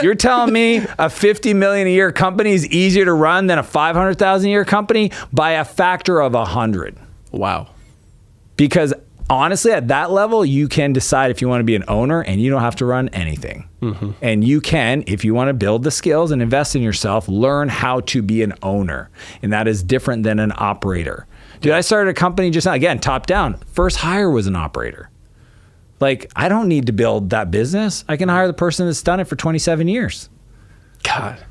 You're telling me a $50 million a year company is easier to run than a $500,000 a year company by a factor of 100? Wow. Because honestly, at that level, you can decide if you want to be an owner, and you don't have to run anything. Mm-hmm. And you can, if you want to build the skills and invest in yourself, learn how to be an owner. And that is different than an operator. Dude, I started a company just now, again, top down. First hire was an operator. Like, I don't need to build that business. I can hire the person that's done it for 27 years. God.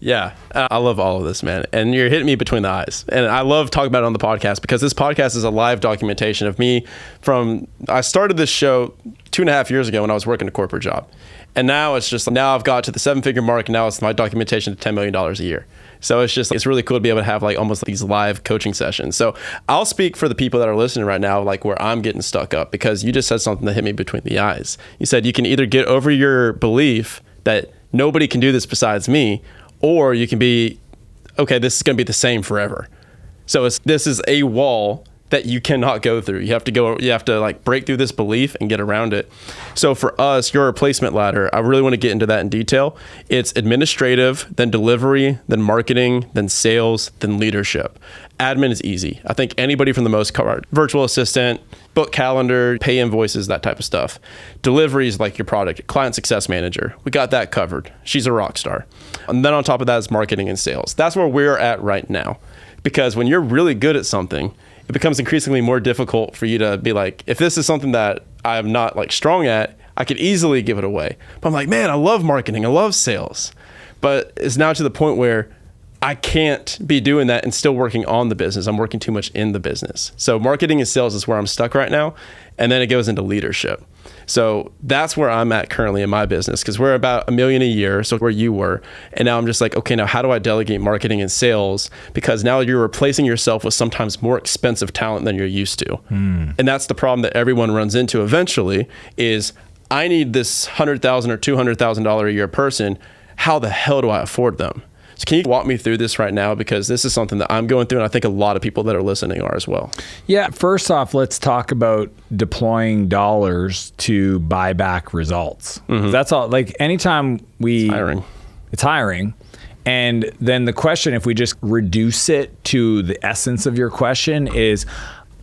Yeah, I love all of this, man. And you're hitting me between the eyes. And I love talking about it on the podcast, because this podcast is a live documentation of me I started this show 2.5 years ago when I was working a corporate job. And now now I've got to the 7-figure mark. And now it's my documentation of $10 million a year. So it's really cool to be able to have like almost these live coaching sessions. So I'll speak for the people that are listening right now, like where I'm getting stuck up, because you just said something that hit me between the eyes. You said you can either get over your belief that nobody can do this besides me, or you can be, okay, this is going to be the same forever. So this is a wall that you cannot go through. You have to like break through this belief and get around it. So for us, your replacement ladder, I really want to get into that in detail. It's administrative, then delivery, then marketing, then sales, then leadership. Admin is easy. I think anybody from the most part, virtual assistant, book calendar, pay invoices, that type of stuff. Delivery is like your product, client success manager. We got that covered. She's a rock star. And then on top of that is marketing and sales. That's where we're at right now. Because when you're really good at something, it becomes increasingly more difficult for you to be like, if this is something that I'm not like strong at, I could easily give it away. But I'm like, man, I love marketing. I love sales. But it's now to the point where I can't be doing that and still working on the business. I'm working too much in the business. So marketing and sales is where I'm stuck right now. And then it goes into leadership. So that's where I'm at currently in my business, because we're about $1 million a year. So where you were. And now I'm just like, okay, now how do I delegate marketing and sales? Because now you're replacing yourself with sometimes more expensive talent than you're used to. And that's the problem that everyone runs into eventually is, I need this $100,000 or $200,000 a year person. How the hell do I afford them? So can you walk me through this right now? Because this is something that I'm going through, and I think a lot of people that are listening are as well. Yeah, first off, let's talk about deploying dollars to buy back results. That's all. Like anytime it's hiring. And then the question, if we just reduce it to the essence of your question, is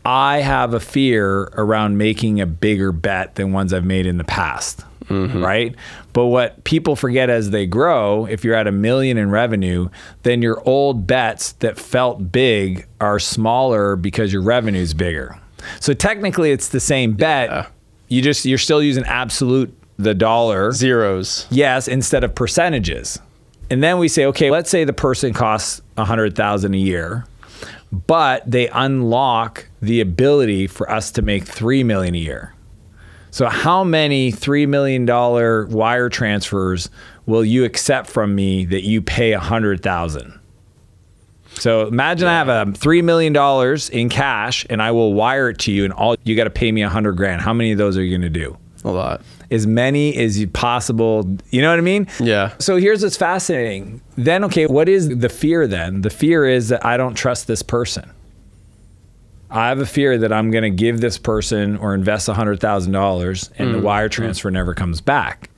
I have a fear around making a bigger bet than ones I've made in the past. Right? But what people forget as they grow, if you're at $1 million in revenue, then your old bets that felt big are smaller because your revenue is bigger. So technically it's the same bet. Yeah. You're still using absolute, the dollar. Zeros. Yes, instead of percentages. And then we say, okay, let's say the person costs $100,000 a year, but they unlock the ability for us to make $3 million a year. So how many $3 million wire transfers will you accept from me that you pay $100,000? So imagine I have a $3 million in cash and I will wire it to you, and all you got to pay me $100,000. How many of those are you going to do? A lot. As many as possible. You know what I mean? Yeah. So here's what's fascinating. Then, okay, what is the fear then? The fear is that I don't trust this person. I have a fear that I'm going to give this person or invest $100,000 and the wire transfer never comes back.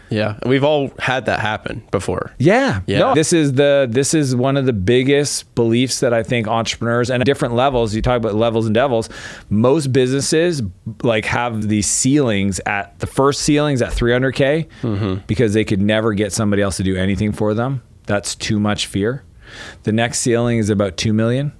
Yeah, we've all had that happen before. Yeah. No, this is one of the biggest beliefs that I think entrepreneurs, and at different levels, you talk about levels and devils, most businesses like have these ceilings at the first ceilings at $300K because they could never get somebody else to do anything for them. That's too much fear. The next ceiling is about $2 million.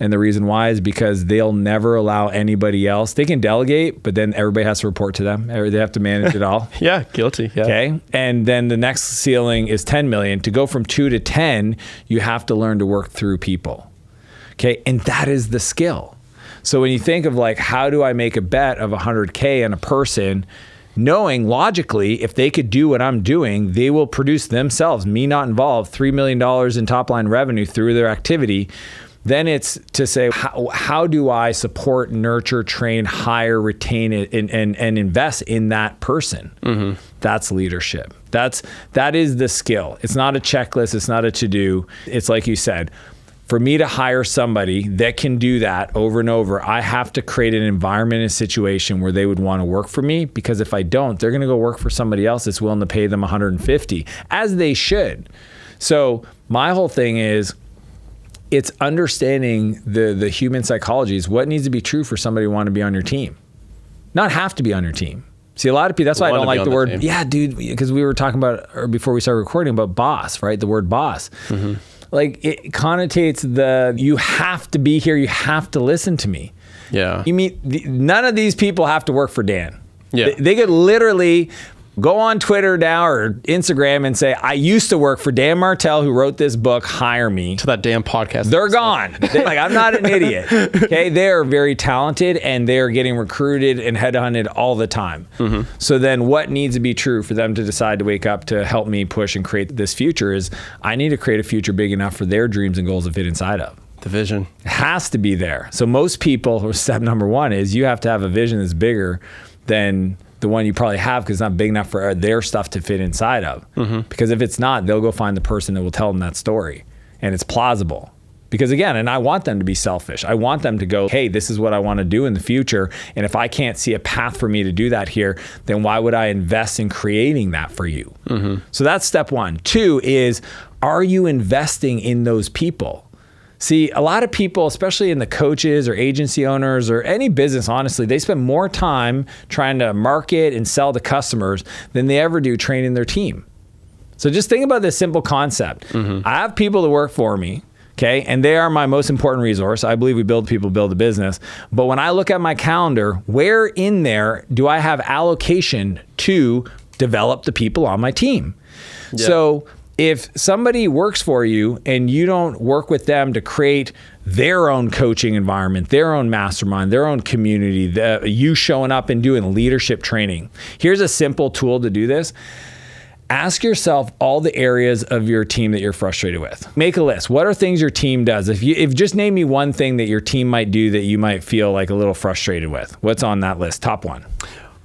And the reason why is because they'll never allow anybody else. They can delegate, but then everybody has to report to them. They have to manage it all. Yeah, guilty. Yeah. Okay. And then the next ceiling is 10 million. To go from 2 to 10, you have to learn to work through people. Okay. And that is the skill. So when you think of like, how do I make a bet of 100K on a person, knowing logically, if they could do what I'm doing, they will produce themselves, me not involved, $3 million in top line revenue through their activity. Then it's to say, how do I support, nurture, train, hire, retain it, and invest in that person? That's leadership. That is the skill. It's not a checklist. It's not a to-do. It's like you said, for me to hire somebody that can do that over and over, I have to create an environment and situation where they would want to work for me, because if I don't, they're going to go work for somebody else that's willing to pay them $150, as they should. So my whole thing is, it's understanding the human psychology is what needs to be true for somebody to want to be on your team, not have to be on your team. See, a lot of people, that's why I don't like the word, yeah, dude, because we were talking about, or before we started recording, about boss, right? The word boss. Like it connotates you have to be here, you have to listen to me. Yeah. You mean, none of these people have to work for Dan. Yeah. They could literally go on Twitter now or Instagram and say, I used to work for Dan Martell, who wrote this book, hire me. To that damn podcast. They're gone. Like, I'm not an idiot. Okay. They're very talented and they're getting recruited and headhunted all the time. So then what needs to be true for them to decide to wake up to help me push and create this future is I need to create a future big enough for their dreams and goals to fit inside of. The vision. It has to be there. So most people, step number one is you have to have a vision that's bigger than the one you probably have, because it's not big enough for their stuff to fit inside of. Because if it's not, they'll go find the person that will tell them that story, and it's plausible. Because again, and I want them to be selfish. I want them to go, hey, this is what I want to do in the future. And if I can't see a path for me to do that here, then why would I invest in creating that for you? So that's step one. Two is, are you investing in those people? See, a lot of people, especially in the coaches or agency owners or any business, honestly, they spend more time trying to market and sell to customers than they ever do training their team. So just think about this simple concept. I have people that work for me. Okay, and they are my most important resource. I believe we build people, build a business. But when I look at my calendar, where in there do I have allocation to develop the people on my team? Yeah. So if somebody works for you and you don't work with them to create their own coaching environment, their own mastermind, their own community, you showing up and doing leadership training, here's a simple tool to do this. Ask yourself all the areas of your team that you're frustrated with. Make a list. What are things your team does? If just name me one thing that your team might do that you might feel like a little frustrated with. What's on that list? Top one.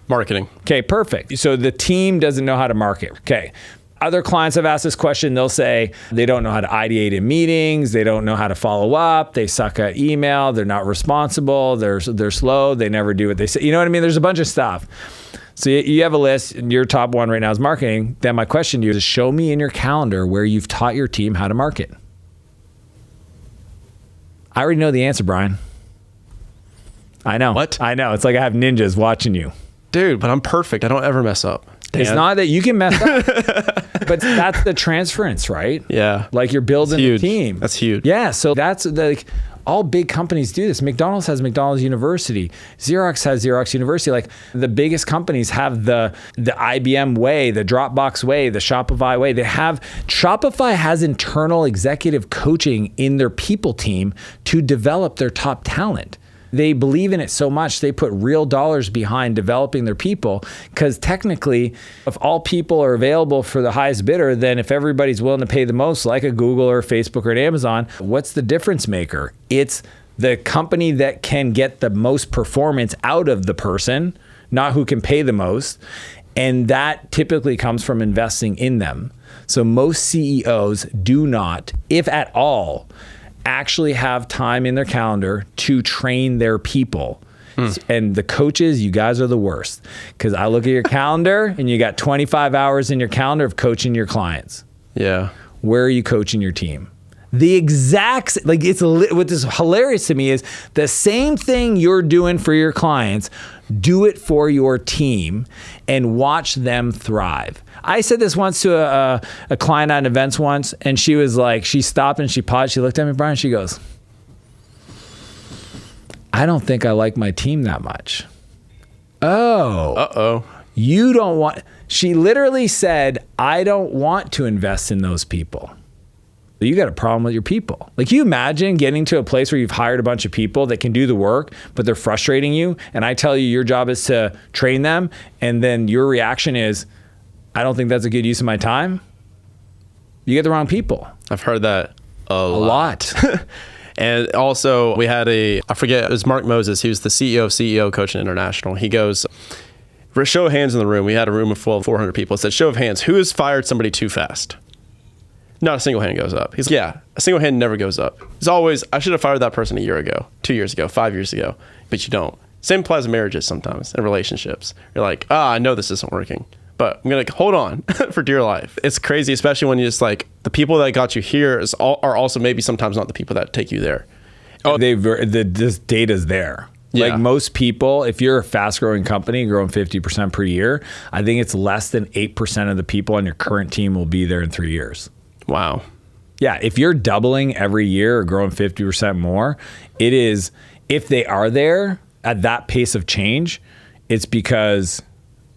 Marketing. Okay, perfect. So the team doesn't know how to market. Okay. Other clients have asked this question. They'll say they don't know how to ideate in meetings. They don't know how to follow up. They suck at email. They're not responsible. They're slow. They never do what they say. You know what I mean? There's a bunch of stuff. So you have a list, and your top one right now is marketing. Then my question to you is, show me in your calendar where you've taught your team how to market. I already know the answer, Brian. I know. What? I know. It's like I have ninjas watching you. Dude, but I'm perfect. I don't ever mess up. Dan. It's not that you can mess up, but that's the transference, right? Yeah. Like you're building a team. That's huge. Yeah. So that's like, all big companies do this. McDonald's has McDonald's University. Xerox has Xerox University. Like the biggest companies have the IBM way, the Dropbox way, the Shopify way. Shopify has internal executive coaching in their people team to develop their top talent. They believe in it so much, they put real dollars behind developing their people, because technically, if all people are available for the highest bidder, then if everybody's willing to pay the most, like a Google or a Facebook or an Amazon, what's the difference maker? It's the company that can get the most performance out of the person, not who can pay the most. And that typically comes from investing in them. So most CEOs do not, if at all, actually have time in their calendar to train their people. And the coaches, you guys are the worst, because I look at your calendar and you got 25 hours in your calendar of coaching your clients. Yeah. Where are you coaching your team? The exact, like what is hilarious to me is the same thing you're doing for your clients, do it for your team and watch them thrive. I said this once to a client at events once, and she was like, she stopped and she paused. She looked at me, Brian, she goes, I don't think I like my team that much. Oh. Uh-oh. You don't want, she literally said, I don't want to invest in those people. You got a problem with your people. Like, you imagine getting to a place where you've hired a bunch of people that can do the work, but they're frustrating you. And I tell you, your job is to train them. And then your reaction is, I don't think that's a good use of my time. You get the wrong people. I've heard that a lot. And also we had I forget, it was Mark Moses. He was the CEO of CEO Coaching International. He goes, for a show of hands in the room, we had a room of 400 people. It said, show of hands, who has fired somebody too fast? Not a single hand goes up. He's like, yeah, a single hand never goes up. It's always, I should have fired that person a year ago, 2 years ago, 5 years ago, but you don't. Same applies to marriages sometimes and relationships. You're like, I know this isn't working, but I'm going to hold on for dear life. It's crazy, especially when you just like, the people that got you here are also maybe sometimes not the people that take you there. Oh, this data's there. Yeah. Like most people, if you're a fast growing company growing 50% per year, I think it's less than 8% of the people on your current team will be there in 3 years. Wow. Yeah, if you're doubling every year or growing 50% more, it is, if they are there at that pace of change, it's because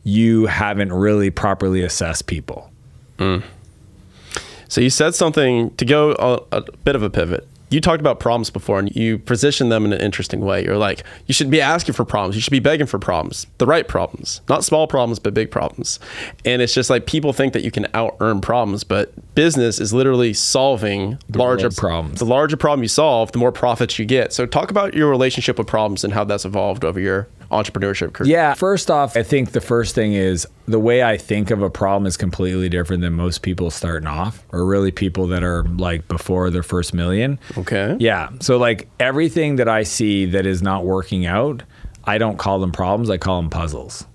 you haven't really properly assessed people. So you said something, to go a bit of a pivot. You talked about problems before, and you positioned them in an interesting way. You're like, you should be asking for problems. You should be begging for problems, the right problems, not small problems, but big problems. And it's just like, people think that you can out-earn problems, but business is literally solving larger problems. The larger problem you solve, the more profits you get. So talk about your relationship with problems and how that's evolved over your entrepreneurship career? Yeah. First off, I think the first thing is the way I think of a problem is completely different than most people starting off, or really people that are like before their first million. Okay. Yeah. So like everything that I see that is not working out, I don't call them problems. I call them puzzles.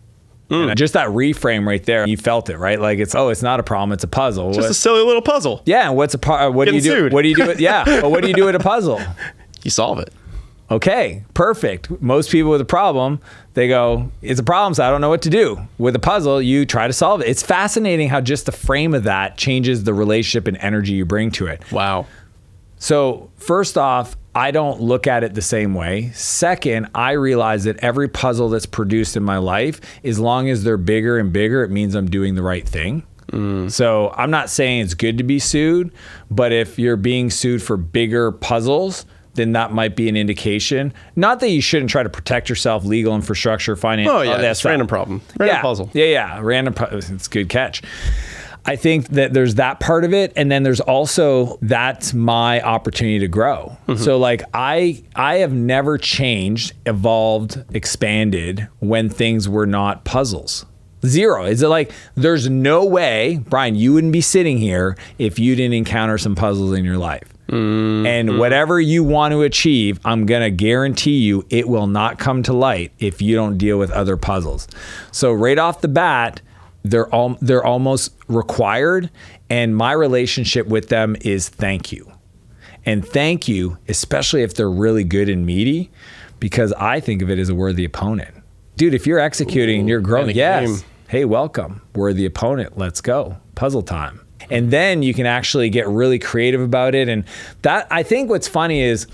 And just that reframe right there, you felt it, right? Like it's not a problem, it's a puzzle. Just a silly little puzzle. Yeah. And what do you do? Sued. What do you do? Yeah. But what do you do with a puzzle? You solve it. Okay, perfect. Most people with a problem, they go, it's a problem, so I don't know what to do. With a puzzle, you try to solve it. It's fascinating how just the frame of that changes the relationship and energy you bring to it. Wow. So first off, I don't look at it the same way. Second, I realize that every puzzle that's produced in my life, as long as they're bigger and bigger, it means I'm doing the right thing. So I'm not saying it's good to be sued, but if you're being sued for bigger puzzles, then that might be an indication. Not that you shouldn't try to protect yourself, legal infrastructure, finance. Oh yeah, that's random problem. Random puzzle. Yeah. Random it's a good catch. I think that there's that part of it. And then there's also, that's my opportunity to grow. So like I have never changed, evolved, expanded when things were not puzzles. Zero. Is it like, there's no way, Brian, you wouldn't be sitting here if you didn't encounter some puzzles in your life. And whatever you want to achieve, I'm going to guarantee you it will not come to light if you don't deal with other puzzles. So right off the bat, they're almost required. And my relationship with them is thank you. And thank you, especially if they're really good and meaty, because I think of it as a worthy opponent. Dude, if you're executing and you're growing, yes. Hey, welcome. Worthy opponent. Let's go. Puzzle time. And then you can actually get really creative about it. And that, I think what's funny is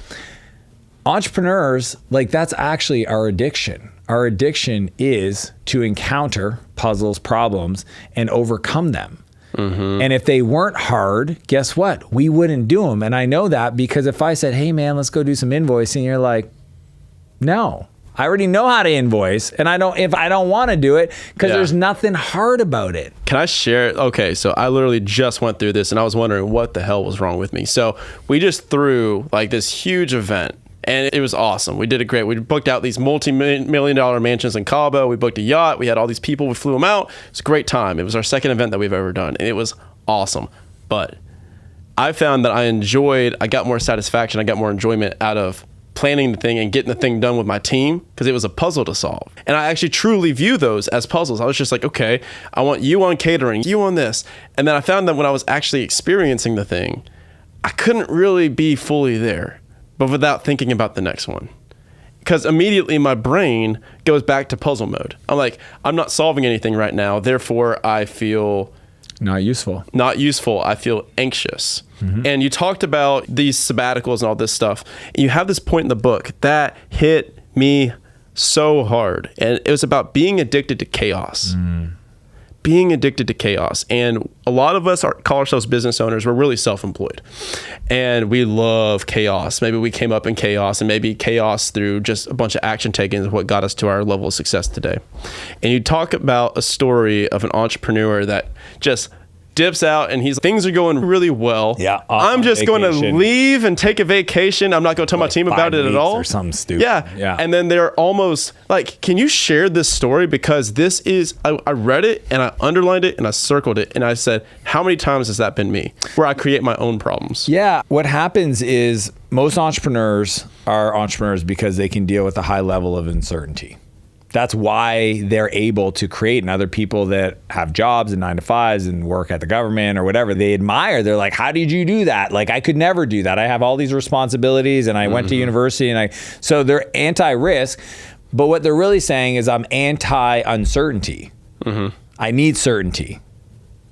entrepreneurs, like that's actually our addiction. Our addiction is to encounter puzzles, problems, and overcome them. And if they weren't hard, guess what? We wouldn't do them. And I know that because if I said, hey man, let's go do some invoicing, you're like, no. I already know how to invoice, and if I don't want to do it because there's nothing hard about it. Can I share? Okay, so I literally just went through this, and I was wondering what the hell was wrong with me. So we just threw like this huge event, and it was awesome. We did it great. We booked out these multi-million-dollar mansions in Cabo. We booked a yacht. We had all these people. We flew them out. It was a great time. It was our second event that we've ever done, and it was awesome. But I found that I got more satisfaction. I got more enjoyment out of planning the thing and getting the thing done with my team because it was a puzzle to solve. And I actually truly view those as puzzles. I was just like, okay, I want you on catering, you on this. And then I found that when I was actually experiencing the thing, I couldn't really be fully there, but without thinking about the next one. Because immediately my brain goes back to puzzle mode. I'm like, I'm not solving anything right now. Therefore, I feel not useful. I feel anxious. And you talked about these sabbaticals and all this stuff. And you have this point in the book that hit me so hard. And it was about being addicted to chaos. Being addicted to chaos. And a lot of us call ourselves business owners. We're really self-employed. And we love chaos. Maybe we came up in chaos, and maybe chaos through just a bunch of action taken is what got us to our level of success today. And you talk about a story of an entrepreneur that just dips out and things are going really well. Yeah. I'm just going to leave and take a vacation. I'm not going to tell my team about it at all. Or something stupid. Yeah. And then they're almost like, can you share this story? Because this is, I read it and I underlined it and I circled it. And I said, how many times has that been me where I create my own problems? Yeah. What happens is most entrepreneurs are entrepreneurs because they can deal with a high level of uncertainty. That's why they're able to create, and other people that have jobs and 9-to-5s and work at the government or whatever, they admire. They're like, how did you do that? Like, I could never do that. I have all these responsibilities and I went to university so they're anti-risk. But what they're really saying is I'm anti-uncertainty. I need certainty.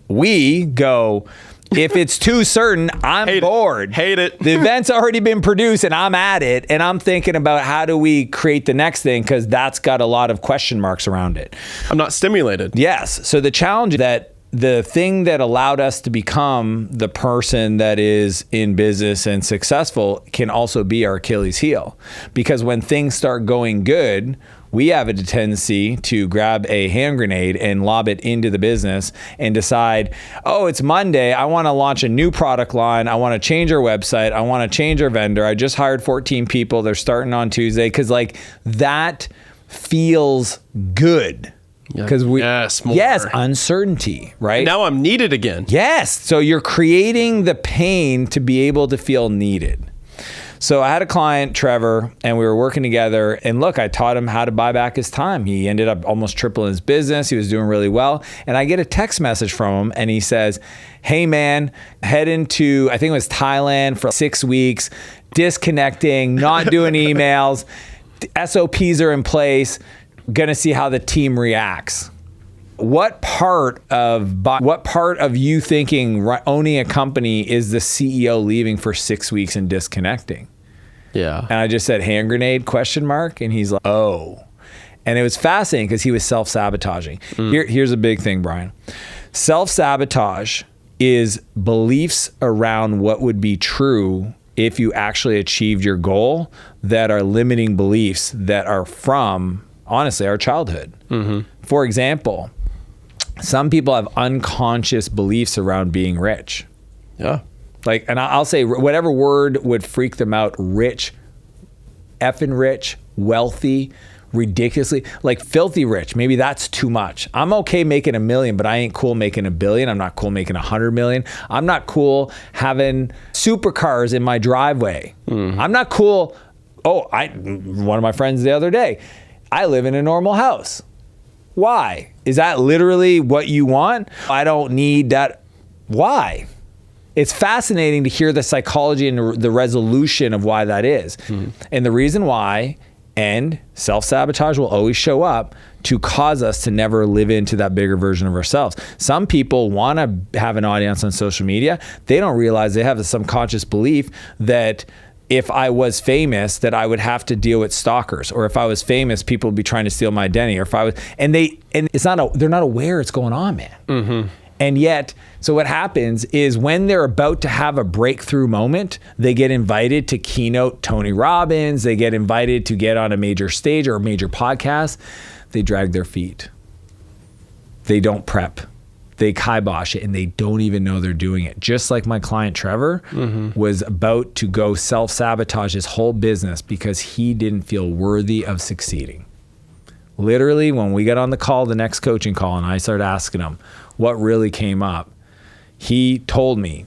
We go, if it's too certain, I'm bored. Hate it. The event's already been produced and I'm at it. And I'm thinking about how do we create the next thing because that's got a lot of question marks around it. I'm not stimulated. Yes. So the challenge is that the thing that allowed us to become the person that is in business and successful can also be our Achilles heel. Because when things start going good, we have a tendency to grab a hand grenade and lob it into the business and decide, oh, it's Monday. I want to launch a new product line. I want to change our website. I want to change our vendor. I just hired 14 people. They're starting on Tuesday. Because like that feels good. Because yes, uncertainty, right? Now I'm needed again. Yes. So you're creating the pain to be able to feel needed. So I had a client, Trevor, and we were working together. And look, I taught him how to buy back his time. He ended up almost tripling his business. He was doing really well. And I get a text message from him, and he says, hey, man, heading to, I think it was Thailand for 6 weeks, disconnecting, not doing emails. SOPs are in place. Gonna see how the team reacts. What part of you thinking owning a company is the CEO leaving for 6 weeks and disconnecting? Yeah. And I just said, hand grenade, ? And he's like, oh. And it was fascinating because he was self-sabotaging. Here's a big thing, Brian. Self-sabotage is beliefs around what would be true if you actually achieved your goal that are limiting beliefs that are from, honestly, our childhood. For example, some people have unconscious beliefs around being rich. Yeah. Like, and I'll say whatever word would freak them out: rich, effing rich, wealthy, ridiculously, like filthy rich. Maybe that's too much. I'm okay making $1 million, but I ain't cool making $1 billion. I'm not cool making $100 million. I'm not cool having supercars in my driveway. I'm not cool. One of my friends the other day, I live in a normal house. Why? Is that literally what you want? I don't need that. Why? It's fascinating to hear the psychology and the resolution of why that is. And the reason why, and self-sabotage will always show up to cause us to never live into that bigger version of ourselves. Some people want to have an audience on social media. They don't realize they have a subconscious belief that if I was famous, that I would have to deal with stalkers, or if I was famous, people would be trying to steal my identity, or if I was, they're not aware it's going on, man. And yet, so what happens is when they're about to have a breakthrough moment, they get invited to keynote Tony Robbins, they get invited to get on a major stage or a major podcast, they drag their feet. They don't prep. They kibosh it, and they don't even know they're doing it. Just like my client Trevor was about to go self-sabotage his whole business because he didn't feel worthy of succeeding. Literally, when we got on the call, the next coaching call, and I started asking him what really came up, he told me,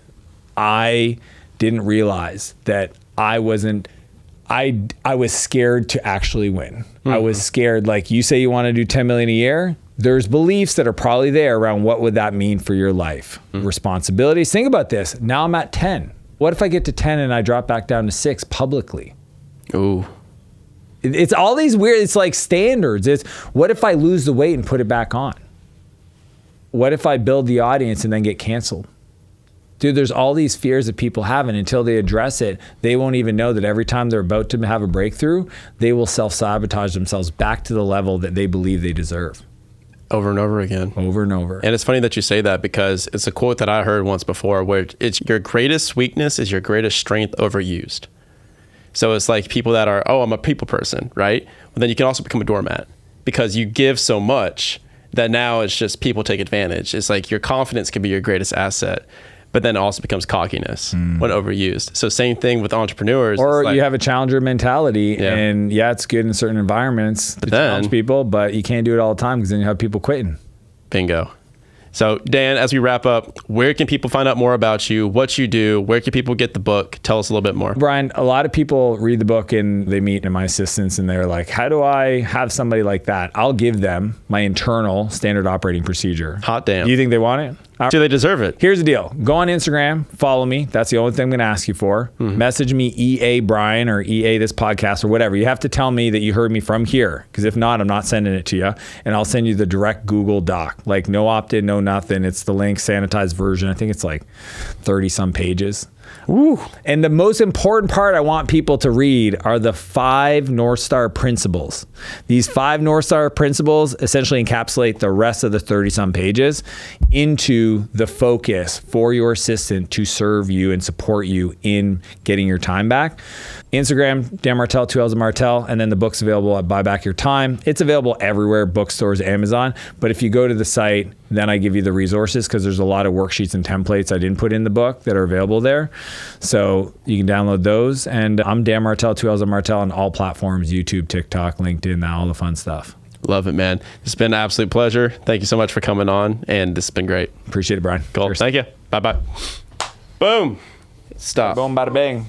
I didn't realize that I was scared to actually win. I was scared, like you say you want to do 10 million a year. There's beliefs that are probably there around what would that mean for your life. Responsibilities. Think about this. Now I'm at 10. What if I get to 10 and I drop back down to 6 publicly? Ooh. It's all these weird, it's like standards. It's what if I lose the weight and put it back on? What if I build the audience and then get canceled? Dude, there's all these fears that people have, and until they address it, they won't even know that every time they're about to have a breakthrough, they will self-sabotage themselves back to the level that they believe they deserve. Over and over again. Over and over. And it's funny that you say that, because it's a quote that I heard once before where it's your greatest weakness is your greatest strength overused. So it's like people that are, I'm a people person, right? Well, then you can also become a doormat because you give so much that now it's just people take advantage. It's like your confidence can be your greatest asset, but then it also becomes cockiness when overused. So same thing with entrepreneurs. Or you have a challenger mentality, and it's good in certain environments to challenge people, but you can't do it all the time because then you have people quitting. Bingo. So Dan, as we wrap up, where can people find out more about you, what you do? Where can people get the book? Tell us a little bit more. Brian, a lot of people read the book and they meet my assistants and they're like, how do I have somebody like that? I'll give them my internal standard operating procedure. Hot damn. Do you think they want it? Do they deserve it? Here's the deal. Go on Instagram, follow me. That's the only thing I'm going to ask you for. Message me EA Brian or EA this podcast or whatever. You have to tell me that you heard me from here, because if not, I'm not sending it to you. And I'll send you the direct Google Doc. Like no opt-in, no nothing. It's the link, sanitized version. I think it's like 30 some pages. Woo. And the most important part I want people to read are the 5 North Star principles. These 5 North Star principles essentially encapsulate the rest of the 30 some pages into the focus for your assistant to serve you and support you in getting your time back. Instagram, Dan Martell, 2 L's of Martell, and then the book's available at Buy Back Your Time. It's available everywhere, bookstores, Amazon. But if you go to the site, Then I give you the resources because there's a lot of worksheets and templates I didn't put in the book that are available there. So you can download those. And I'm Dan Martell, 2 L's of Martell on all platforms, YouTube, TikTok, LinkedIn, all the fun stuff. Love it, man. It's been an absolute pleasure. Thank you so much for coming on, and this has been great. Appreciate it, Brian. Cool. Cheers. Thank you. Bye-bye. Boom. Stop. Boom, bada bang.